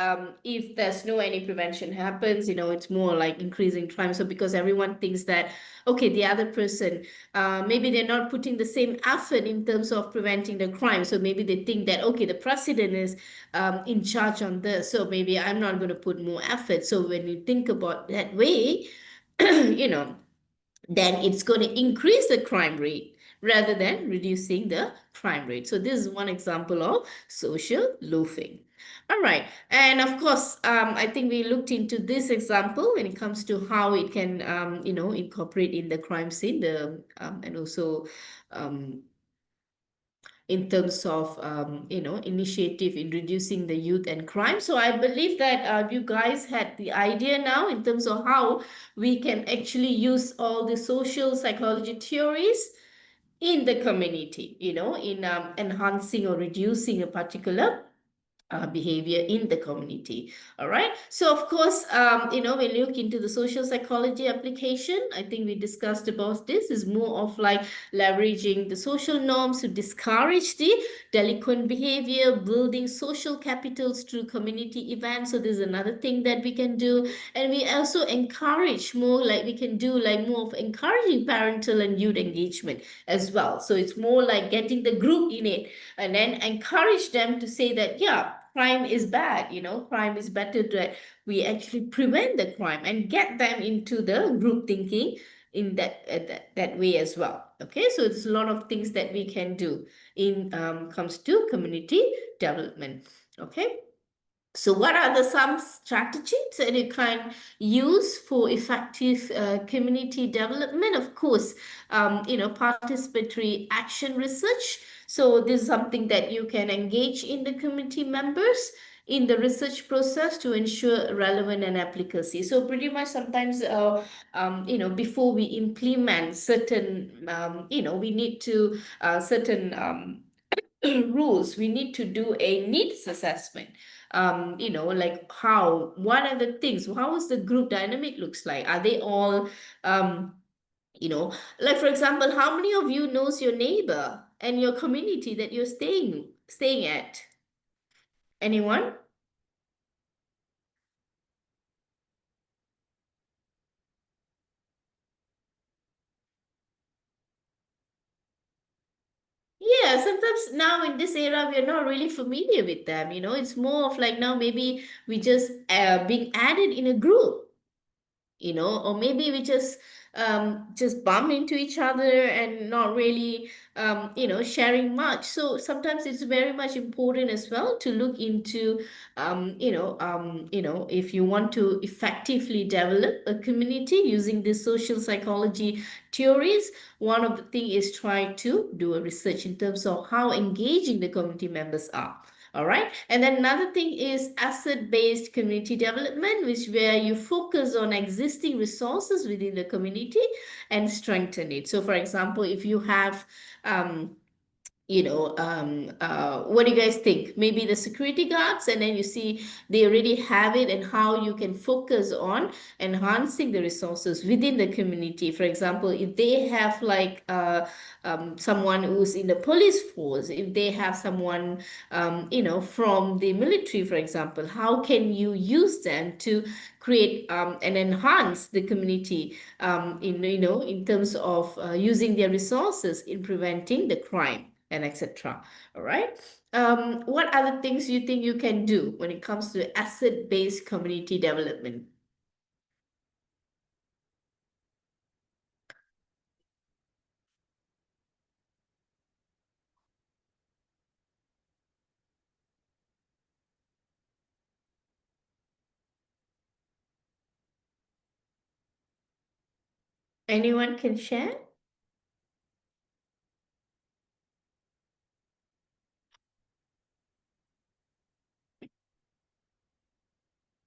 if there's no any prevention happens, it's more like increasing crime. So because everyone thinks that, okay, the other person, maybe they're not putting the same effort in terms of preventing the crime. So maybe they think that, okay, the president is in charge on this, so maybe I'm not going to put more effort. So when you think about that way, you know, then it's going to increase the crime rate rather than reducing the crime rate. So this is one example of social loafing. All right. And of course, I think we looked into this example when it comes to how it can, incorporate in the crime scene, and also in terms of initiative in reducing the youth and crime. So I believe that you guys had the idea now in terms of how we can actually use all the social psychology theories in the community, in enhancing or reducing a particular behavior in the community. All right. So of course, when you look into the social psychology application, I think we discussed about this, is more of like leveraging the social norms to discourage the delinquent behavior, building social capitals through community events. So there's another thing that we can do. And we also encourage more, like we can do like more of encouraging parental and youth engagement as well. So it's more like getting the group in it and then encourage them to say that, yeah, crime is bad, crime is better, that we actually prevent the crime and get them into the group thinking in that way as well. Okay, so there's a lot of things that we can do in comes to community development. Okay. So what are some strategies that you can use for effective community development? Of course, participatory action research. So this is something that you can engage in the community members in the research process to ensure relevant and efficacy. So pretty much sometimes, before we implement certain, we need to certain rules, we need to do a needs assessment. Like what are the things, how is the group dynamic looks like? Are they all, like for example, how many of you knows your neighbor and your community that you're staying at? Anyone? Yeah, sometimes now in this era, we're not really familiar with them. It's more of like now maybe we just being added in a group, or maybe we just bump into each other and not really sharing much. So sometimes it's very much important as well to look into if you want to effectively develop a community using the social psychology theories, one of the thing is try to do a research in terms of how engaging the community members are. All right. And then another thing is asset-based community development, which where you focus on existing resources within the community and strengthen it. So for example, if you have what do you guys think? Maybe the security guards, and then you see they already have it, and how you can focus on enhancing the resources within the community. For example, if they have like someone who's in the police force, if they have someone from the military, for example, how can you use them to create and enhance the community in terms of using their resources in preventing the crime and etc. All right. What other things you think you can do when it comes to asset-based community development? Anyone can share?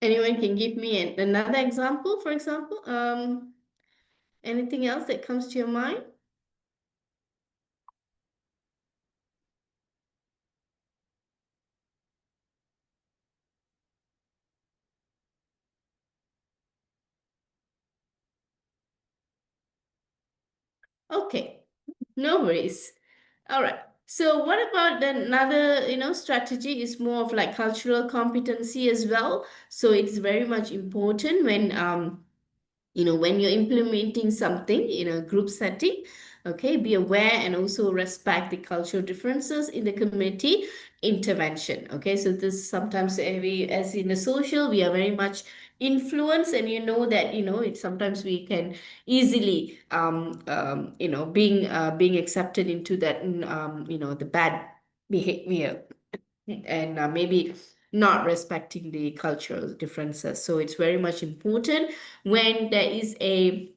Anyone can give me another example, for example? Anything else that comes to your mind? Okay, no worries. All right. So what about another, strategy is more of like cultural competency as well. So it's very much important when you're implementing something in a group setting, okay, be aware and also respect the cultural differences in the community intervention. Okay, so this sometimes as in the social, we are very much influenced, and that it's sometimes we can easily being accepted into that the bad behavior, and maybe not respecting the cultural differences. So it's very much important when there is a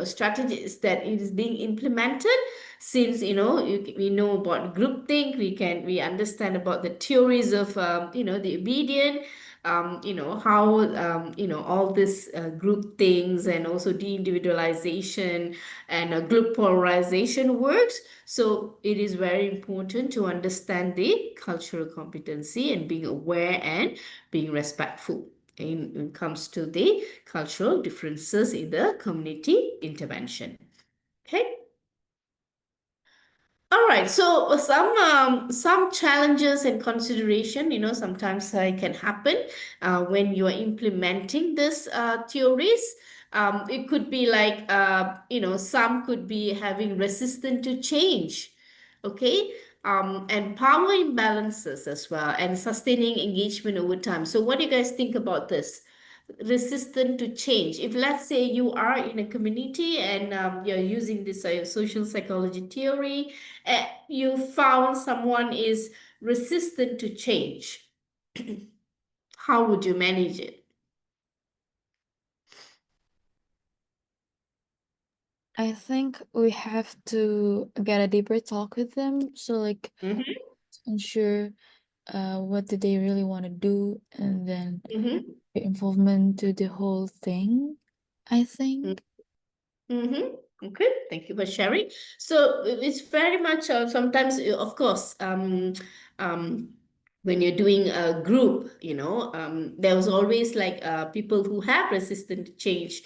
strategies that is being implemented, since we know about groupthink, we understand about the theories of the obedient, how all this group things, and also de-individualization and group polarization works. So it is very important to understand the cultural competency and being aware and being respectful when it comes to the cultural differences in the community intervention. Okay. All right, so some challenges and consideration, sometimes can happen when you are implementing this theories. It could be like, some could be having resistance to change, okay, and power imbalances as well, and sustaining engagement over time. So what do you guys think about this? resistant to change. If let's say you are in a community and you're using this social psychology theory, you found someone is resistant to change, how would you manage it? I think we have to get a deeper talk with them. So like Mhm, ensure what do they really want to do, and then mhm, their involvement to the whole thing, I think. mhm. Okay, thank you for sharing. So it's very much sometimes, of course, when you're doing a group, there was always like people who have resistant change.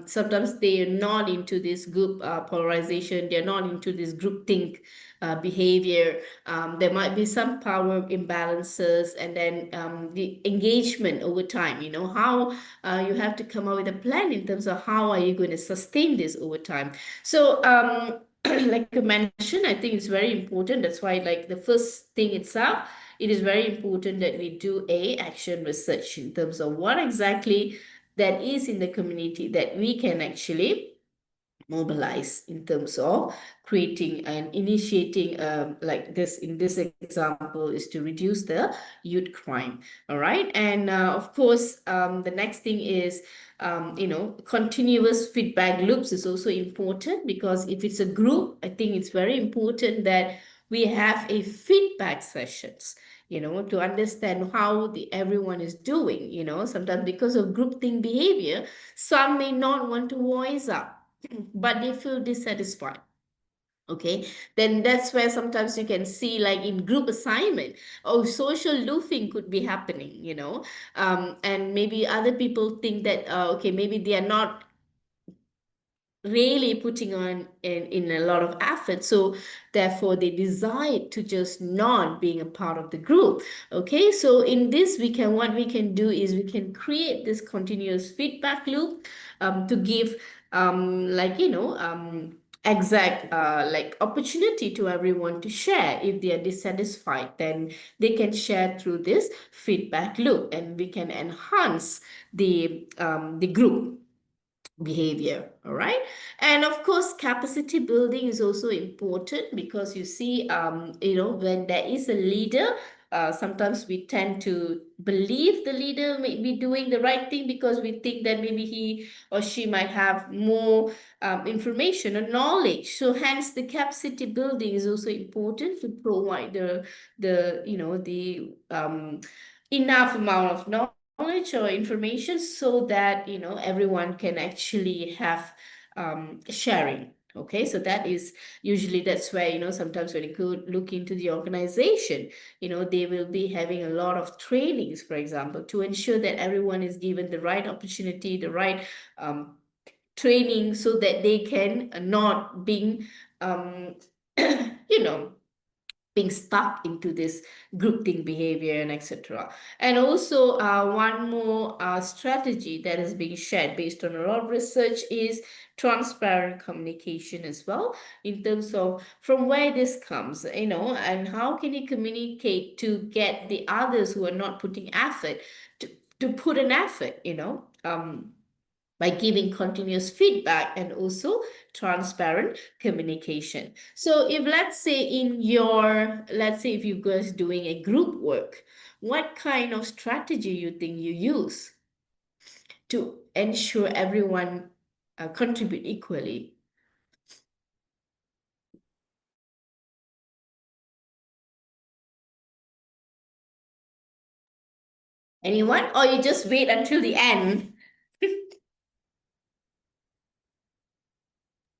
Sometimes they are not into this group polarization. They're not into this group think behavior. There might be some power imbalances, and then the engagement over time. How you have to come up with a plan in terms of how are you going to sustain this over time. So like I mentioned, I think it's very important. That's why, like the first thing itself, it is very important that we do a action research in terms of what exactly that is in the community that we can actually mobilize in terms of creating and initiating, like this in this example is to reduce the youth crime. All right, and of course, the next thing is continuous feedback loops is also important, because if it's a group, I think it's very important that we have a feedback sessions, to understand how everyone is doing. Sometimes because of groupthink behavior, some may not want to voice up, but they feel dissatisfied. Okay, then that's where sometimes you can see, like in group assignment, social loofing could be happening, and maybe other people think that okay, maybe they are not really putting on in a lot of effort, so therefore they decide to just not being a part of the group. Okay, so in this, what we can do is we can create this continuous feedback loop, to give like exact like opportunity to everyone to share. If they are dissatisfied, then they can share through this feedback loop, and we can enhance the group behavior. All right, and of course capacity building is also important, because you see, when there is a leader, sometimes we tend to believe the leader may be doing the right thing, because we think that maybe he or she might have more information or knowledge. So hence the capacity building is also important, to provide the enough amount of knowledge or information, so that everyone can actually have sharing. Okay, so that is usually, that's where sometimes when you go look into the organization, they will be having a lot of trainings, for example, to ensure that everyone is given the right opportunity, the right training, so that they can not being you know being stuck into this groupthink behavior and etc. And also, one more strategy that is being shared based on a lot of research is transparent communication as well, in terms of from where this comes, and how can you communicate to get the others who are not putting effort to put an effort, by giving continuous feedback and also transparent communication. So if let's say if you guys doing a group work, what kind of strategy you think you use to ensure everyone contribute equally? Anyone? Or you just wait until the end?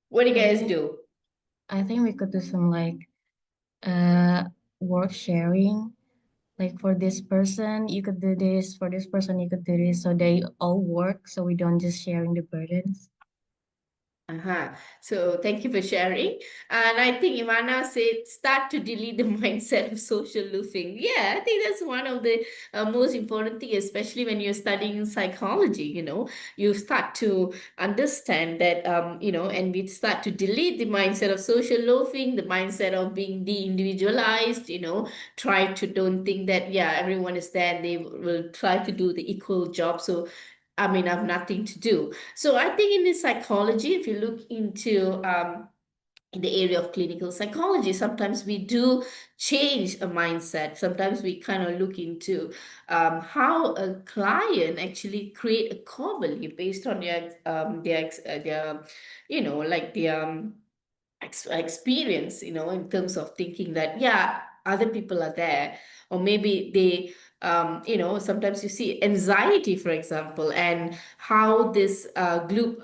What do you guys do? I think we could do some like work sharing. Like for this person, you could do this. For this person, you could do this. So they all work. So we don't just sharing the burdens. So thank you for sharing. And I think Ivana said, start to delete the mindset of social loofing. Yeah, I think that's one of the most important thing, especially when you're studying psychology. You start to understand that, and we start to delete the mindset of social loafing, the mindset of being de-individualized, try to don't think that, yeah, everyone is there and they will try to do the equal job. So I mean, I have nothing to do. So I think in this psychology, if you look into in the area of clinical psychology, sometimes we do change a mindset. Sometimes we kind of look into how a client actually create a core belief based on their like their experience, in terms of thinking that, yeah, other people are there, or maybe they, sometimes you see anxiety, for example, and how this group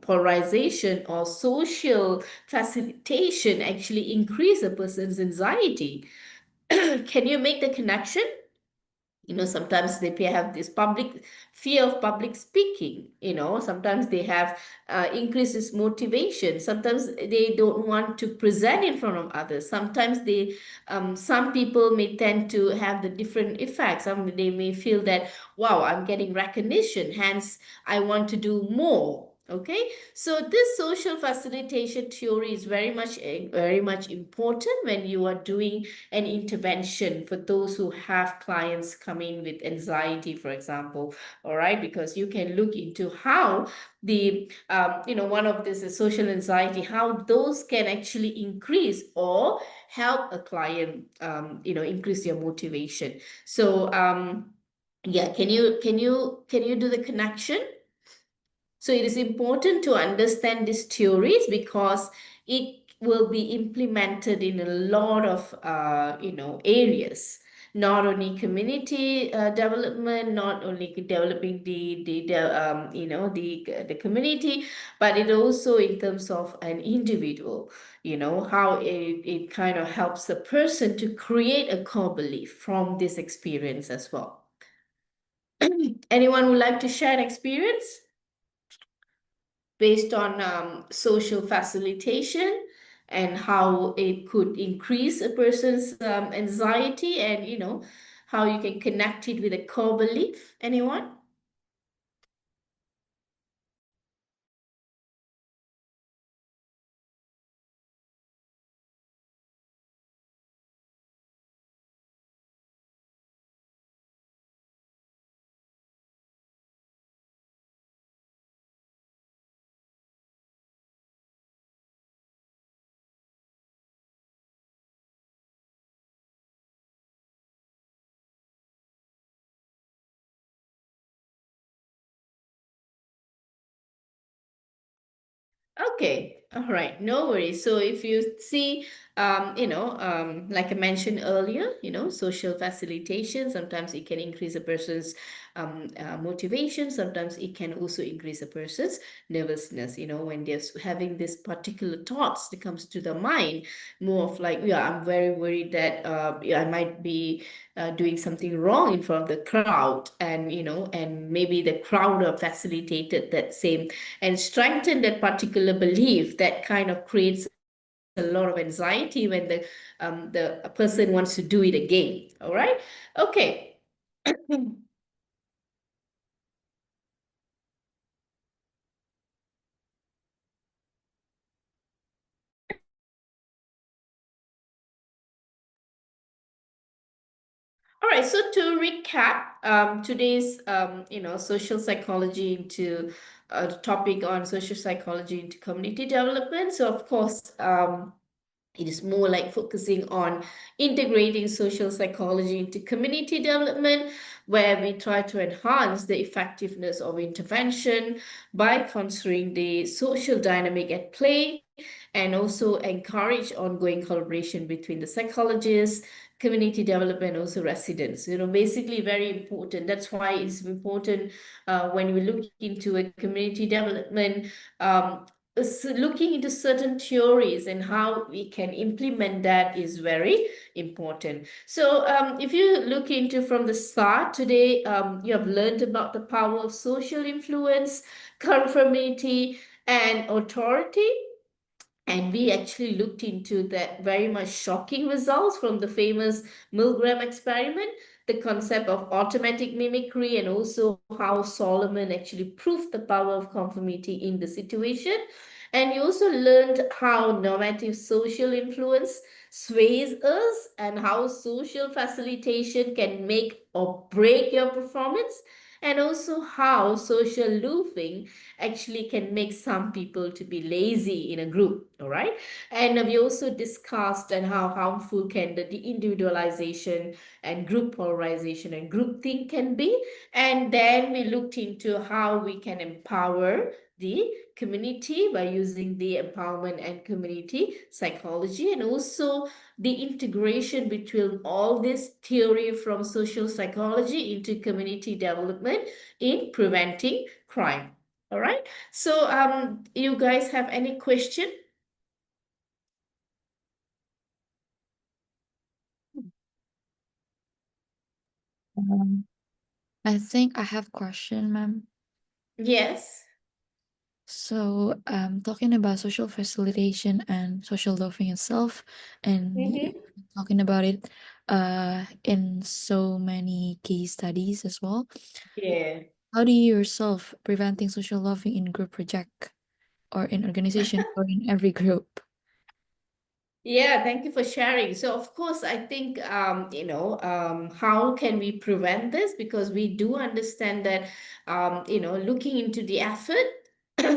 polarization or social facilitation actually increase a person's anxiety. Can you make the connection? Sometimes they have this public fear of public speaking. Sometimes they have increases motivation. Sometimes they don't want to present in front of others. Sometimes some people may tend to have the different effects. They may feel that, wow, I'm getting recognition, hence I want to do more. Okay, so this social facilitation theory is very much important when you are doing an intervention for those who have clients come in with anxiety, for example. All right, because you can look into how one of this is social anxiety, how those can actually increase or help a client, increase your motivation. So, yeah, can you do the connection? So it is important to understand these theories because it will be implemented in a lot of areas. Not only community development, not only developing the community, but it also in terms of an individual. How it kind of helps the person to create a core belief from this experience as well. Anyone would like to share an experience based on social facilitation and how it could increase a person's anxiety, and how you can connect it with a core belief? Anyone? Okay, all right, no worries. So if you see, like I mentioned earlier, social facilitation, sometimes it can increase a person's motivation. Sometimes it can also increase a person's nervousness, when they're having this particular thoughts that comes to the mind, more of like, yeah, I'm very worried that yeah, I might be doing something wrong in front of the crowd, and and maybe the crowd are facilitated that same and strengthen that particular belief that kind of creates a lot of anxiety when the person wants to do it again. All right, okay. All right, so to recap, today's social psychology into the topic on social psychology into community development. So of course, it is more like focusing on integrating social psychology into community development, where we try to enhance the effectiveness of intervention by considering the social dynamic at play, and also encourage ongoing collaboration between the psychologists, community development, also residents. Basically very important. That's why it's important when we look into a community development, looking into certain theories and how we can implement that is very important. So if you look into from the start today, you have learned about the power of social influence, conformity, and authority. And we actually looked into that very much shocking results from the famous Milgram experiment, the concept of automatic mimicry, and also how Solomon actually proved the power of conformity in the situation. And you also learned how normative social influence sways us and how social facilitation can make or break your performance. and also how social loofing actually can make some people to be lazy in a group. All right. And we also discussed and how harmful can the individualization and group polarization and groupthink can be. And then we looked into how we can empower the community by using the empowerment and community psychology, and also the integration between all this theory from social psychology into community development in preventing crime. All right. So you guys have any question? I think I have question, ma'am. Yes. So, talking about social facilitation and social loafing itself, and Mm-hmm. talking about it in so many case studies as well. Yeah. How do you yourself preventing social loafing in group project or in organization or in every group? Yeah, thank you for sharing. So, of course, I think, how can we prevent this? Because we do understand that, looking into the effort,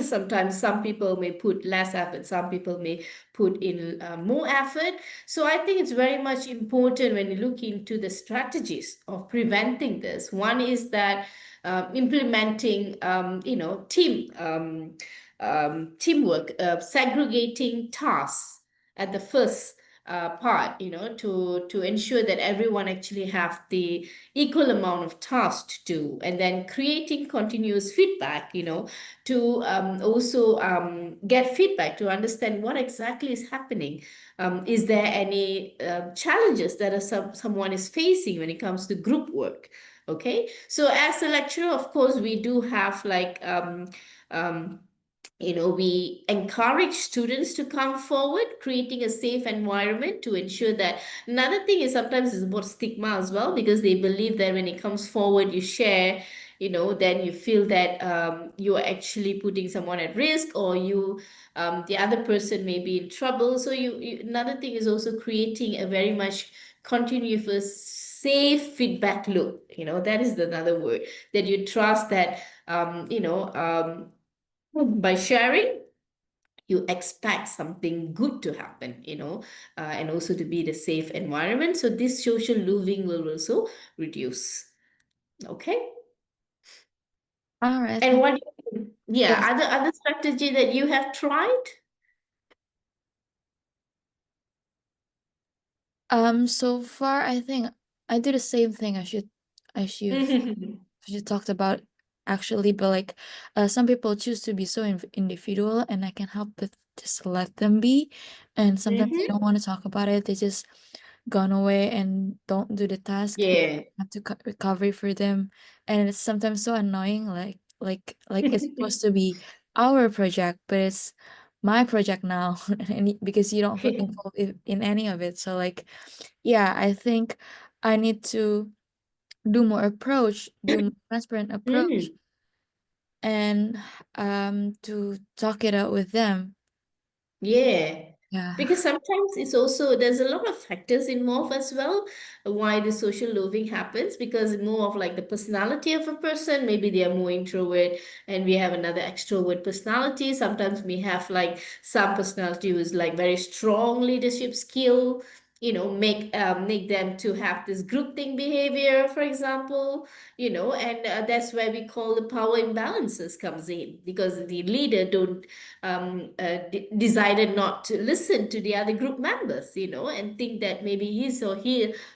sometimes some people may put less effort, some people may put in more effort. So, I think it's very much important when you look into the strategies of preventing this. One is that implementing, teamwork, segregating tasks at the first part, to ensure that everyone actually have the equal amount of tasks to do, and then creating continuous feedback, to also get feedback to understand what exactly is happening. Is there any challenges that someone is facing when it comes to group work? Okay, so as a lecturer, of course, we do have like um, we encourage students to come forward, creating a safe environment to ensure that. Another thing is sometimes it's about stigma as well, because they believe that when it comes forward, you share, then you feel that you're actually putting someone at risk, or the other person may be in trouble. So another thing is also creating a very much continuous safe feedback loop. That is another word, that you trust that by sharing, you expect something good to happen, and also to be the safe environment. So this social loofing will also reduce. Okay. All right. And what, yeah, Yes. other strategy that you have tried? So far, I think I do the same thing as you talked about actually, but like some people choose to be so individual, and I can help with just let them be, and sometimes they don't want to talk about it. They just gone away and don't do the task, and Yeah. have to recover for them, and it's sometimes so annoying. Like it's supposed to be our project, but it's my project now, and because you don't feel involved in any of it. So like, yeah, I think I need to do more transparent approach, Mm. and to talk it out with them. Yeah, Yeah. because sometimes it's also, there's a lot of factors involved as well, why the social loafing happens, because more of like the personality of a person. Maybe they are more introvert, and we have another extrovert personality. Sometimes we have like some personality who is like very strong leadership skill, make them to have this group thing behavior, for example, and that's where we call the power imbalances comes in, because the leader don't decided not to listen to the other group members, and think that maybe his or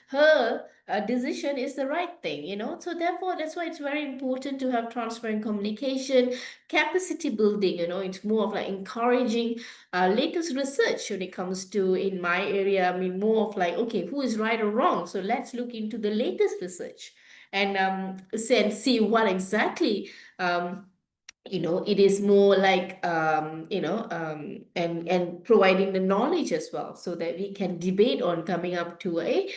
her decision is the right thing, So therefore, that's why it's very important to have transparent communication, capacity building. It's more of like encouraging latest research when it comes to, in my area. I mean, more of like, okay, who is right or wrong? So let's look into the latest research and see what exactly. It is more like and providing the knowledge as well, so that we can debate on coming up to an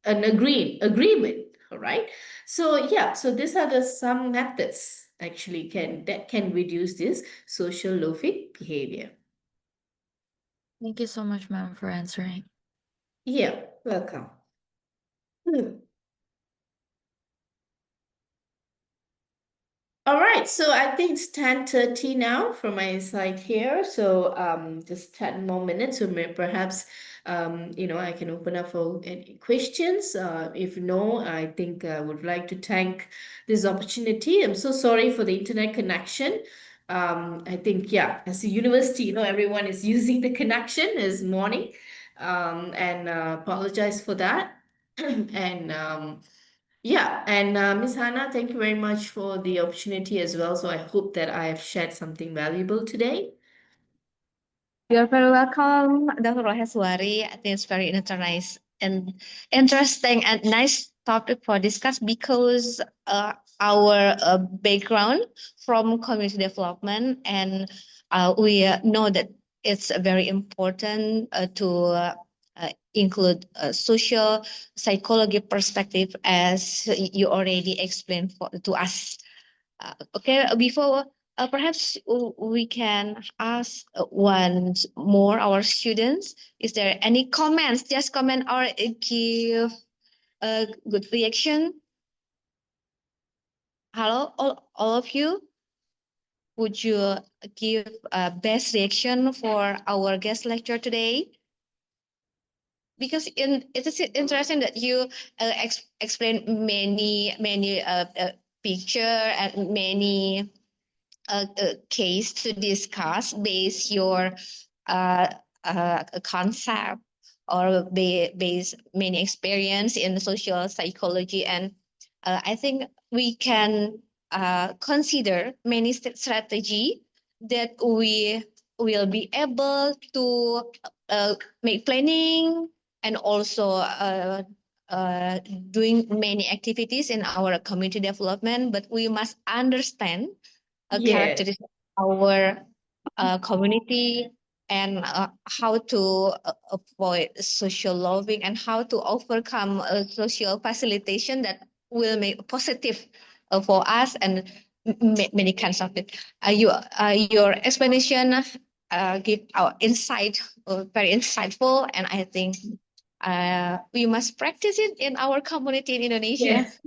agreement. All right. So yeah, so these are the some methods actually can reduce this social loafing behavior. Thank you so much, ma'am, for answering. Yeah, welcome. Hmm. All right, so I think it's 10:30 now from my side here. So just 10 more minutes, so perhaps I can open up for any questions. If no, I think I would like to thank this opportunity. I'm so sorry for the internet connection. I think, yeah, as a university, everyone is using the connection this morning. And apologize for that. And yeah, and Miss Hannah, thank you very much for the opportunity as well. So I hope that I have shared something valuable today. You're very welcome, Dr. Loheswary. I think it's very interesting and nice topic for discuss because our background from community development and we know that it's very important to include social psychology perspective as you already explained to us. Okay, before perhaps we can ask once more our students, is there any comments? Just comment or give a good reaction. Hello, all of you. Would you give a best reaction for our guest lecture today? Because it is interesting that you explain many picture and many a case to discuss base your concept or base many experience in social psychology, and I think we can consider many strategy that we will be able to make planning and also doing many activities in our community development, but we must understand a Yes, characteristic of our community and how to avoid social loving and how to overcome social facilitation that will make positive for us and many kinds of it. Your explanation give our insight very insightful, and I think we must practice it in our community in Indonesia. yes.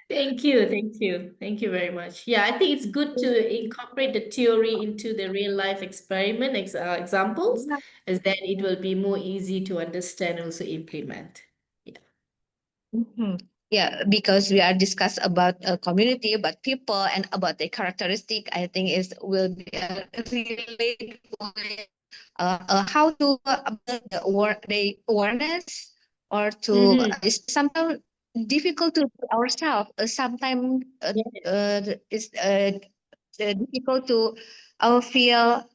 Thank you, thank you, thank you very much. Yeah, I think it's good to incorporate the theory into the real life experiment examples, as then it will be more easy to understand and also implement. Yeah. Mhm. Yeah, because we are discuss about a community, about people, and about their characteristic. I think is will be relate with how to build the awareness or to Mm-hmm. it's sometimes difficult to do ourselves. Sometimes Yes, it's difficult to feel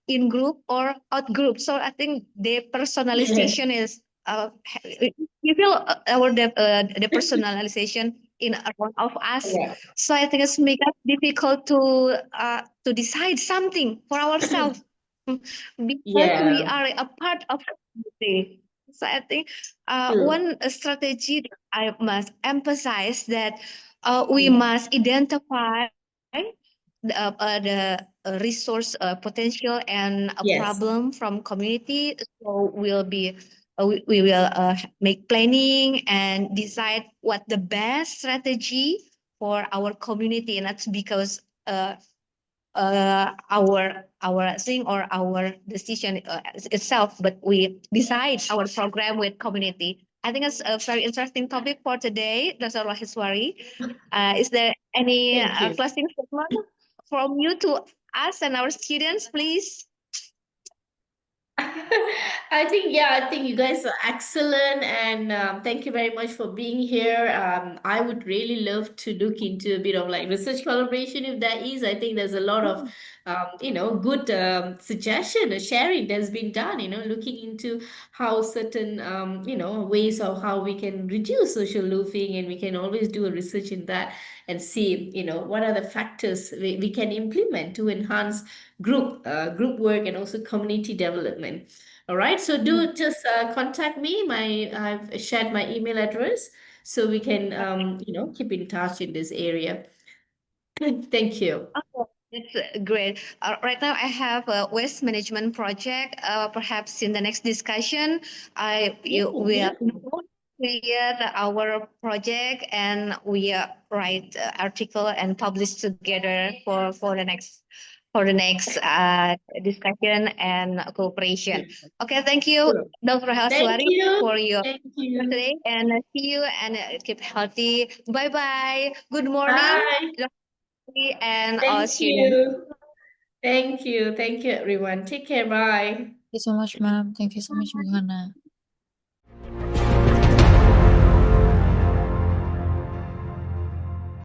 in group or out group. So I think the yes, personalization is you feel the personalization in around of us. correct. So I think it's make us difficult to decide something for ourselves because we Yeah, are a part of community. So I think true. one strategy that I must emphasize that we Mm. must identify the resource potential and a Yes, problem from community. So we will make planning and decide what the best strategy for our community, and that's because our thing or our decision itself, but we decide our program with community. I think it's a very interesting topic for today, Dr. Loheswary. Is there any thank you. closing statement from you to us and our students, please? I think you guys are excellent, and thank you very much for being here. I would really love to look into a bit of like research collaboration if there is. I think there's a lot of, good suggestion or sharing that's been done. Looking into how certain, ways of how we can reduce social loafing, and we can always do a research in that and see, what are the factors we can implement to enhance group work and also community development. All right, so do just contact me. I've shared my email address, so we can keep in touch in this area. Thank you. Oh, that's great. Right now, I have a waste management project. Perhaps in the next discussion, I Yeah, you will yeah. create our project and we write article and publish together for the next discussion and cooperation. Okay, thank you, Sure. Dr. Thank Loheswary, you. for your Thank you. today, and see you and keep healthy. Bye bye. Good morning, Bye. Dr. Loheswary, and Thank students. you. Thank you. Thank you, everyone. Take care. Bye. Thank you so much, ma'am. Thank you so much, Bu Hana.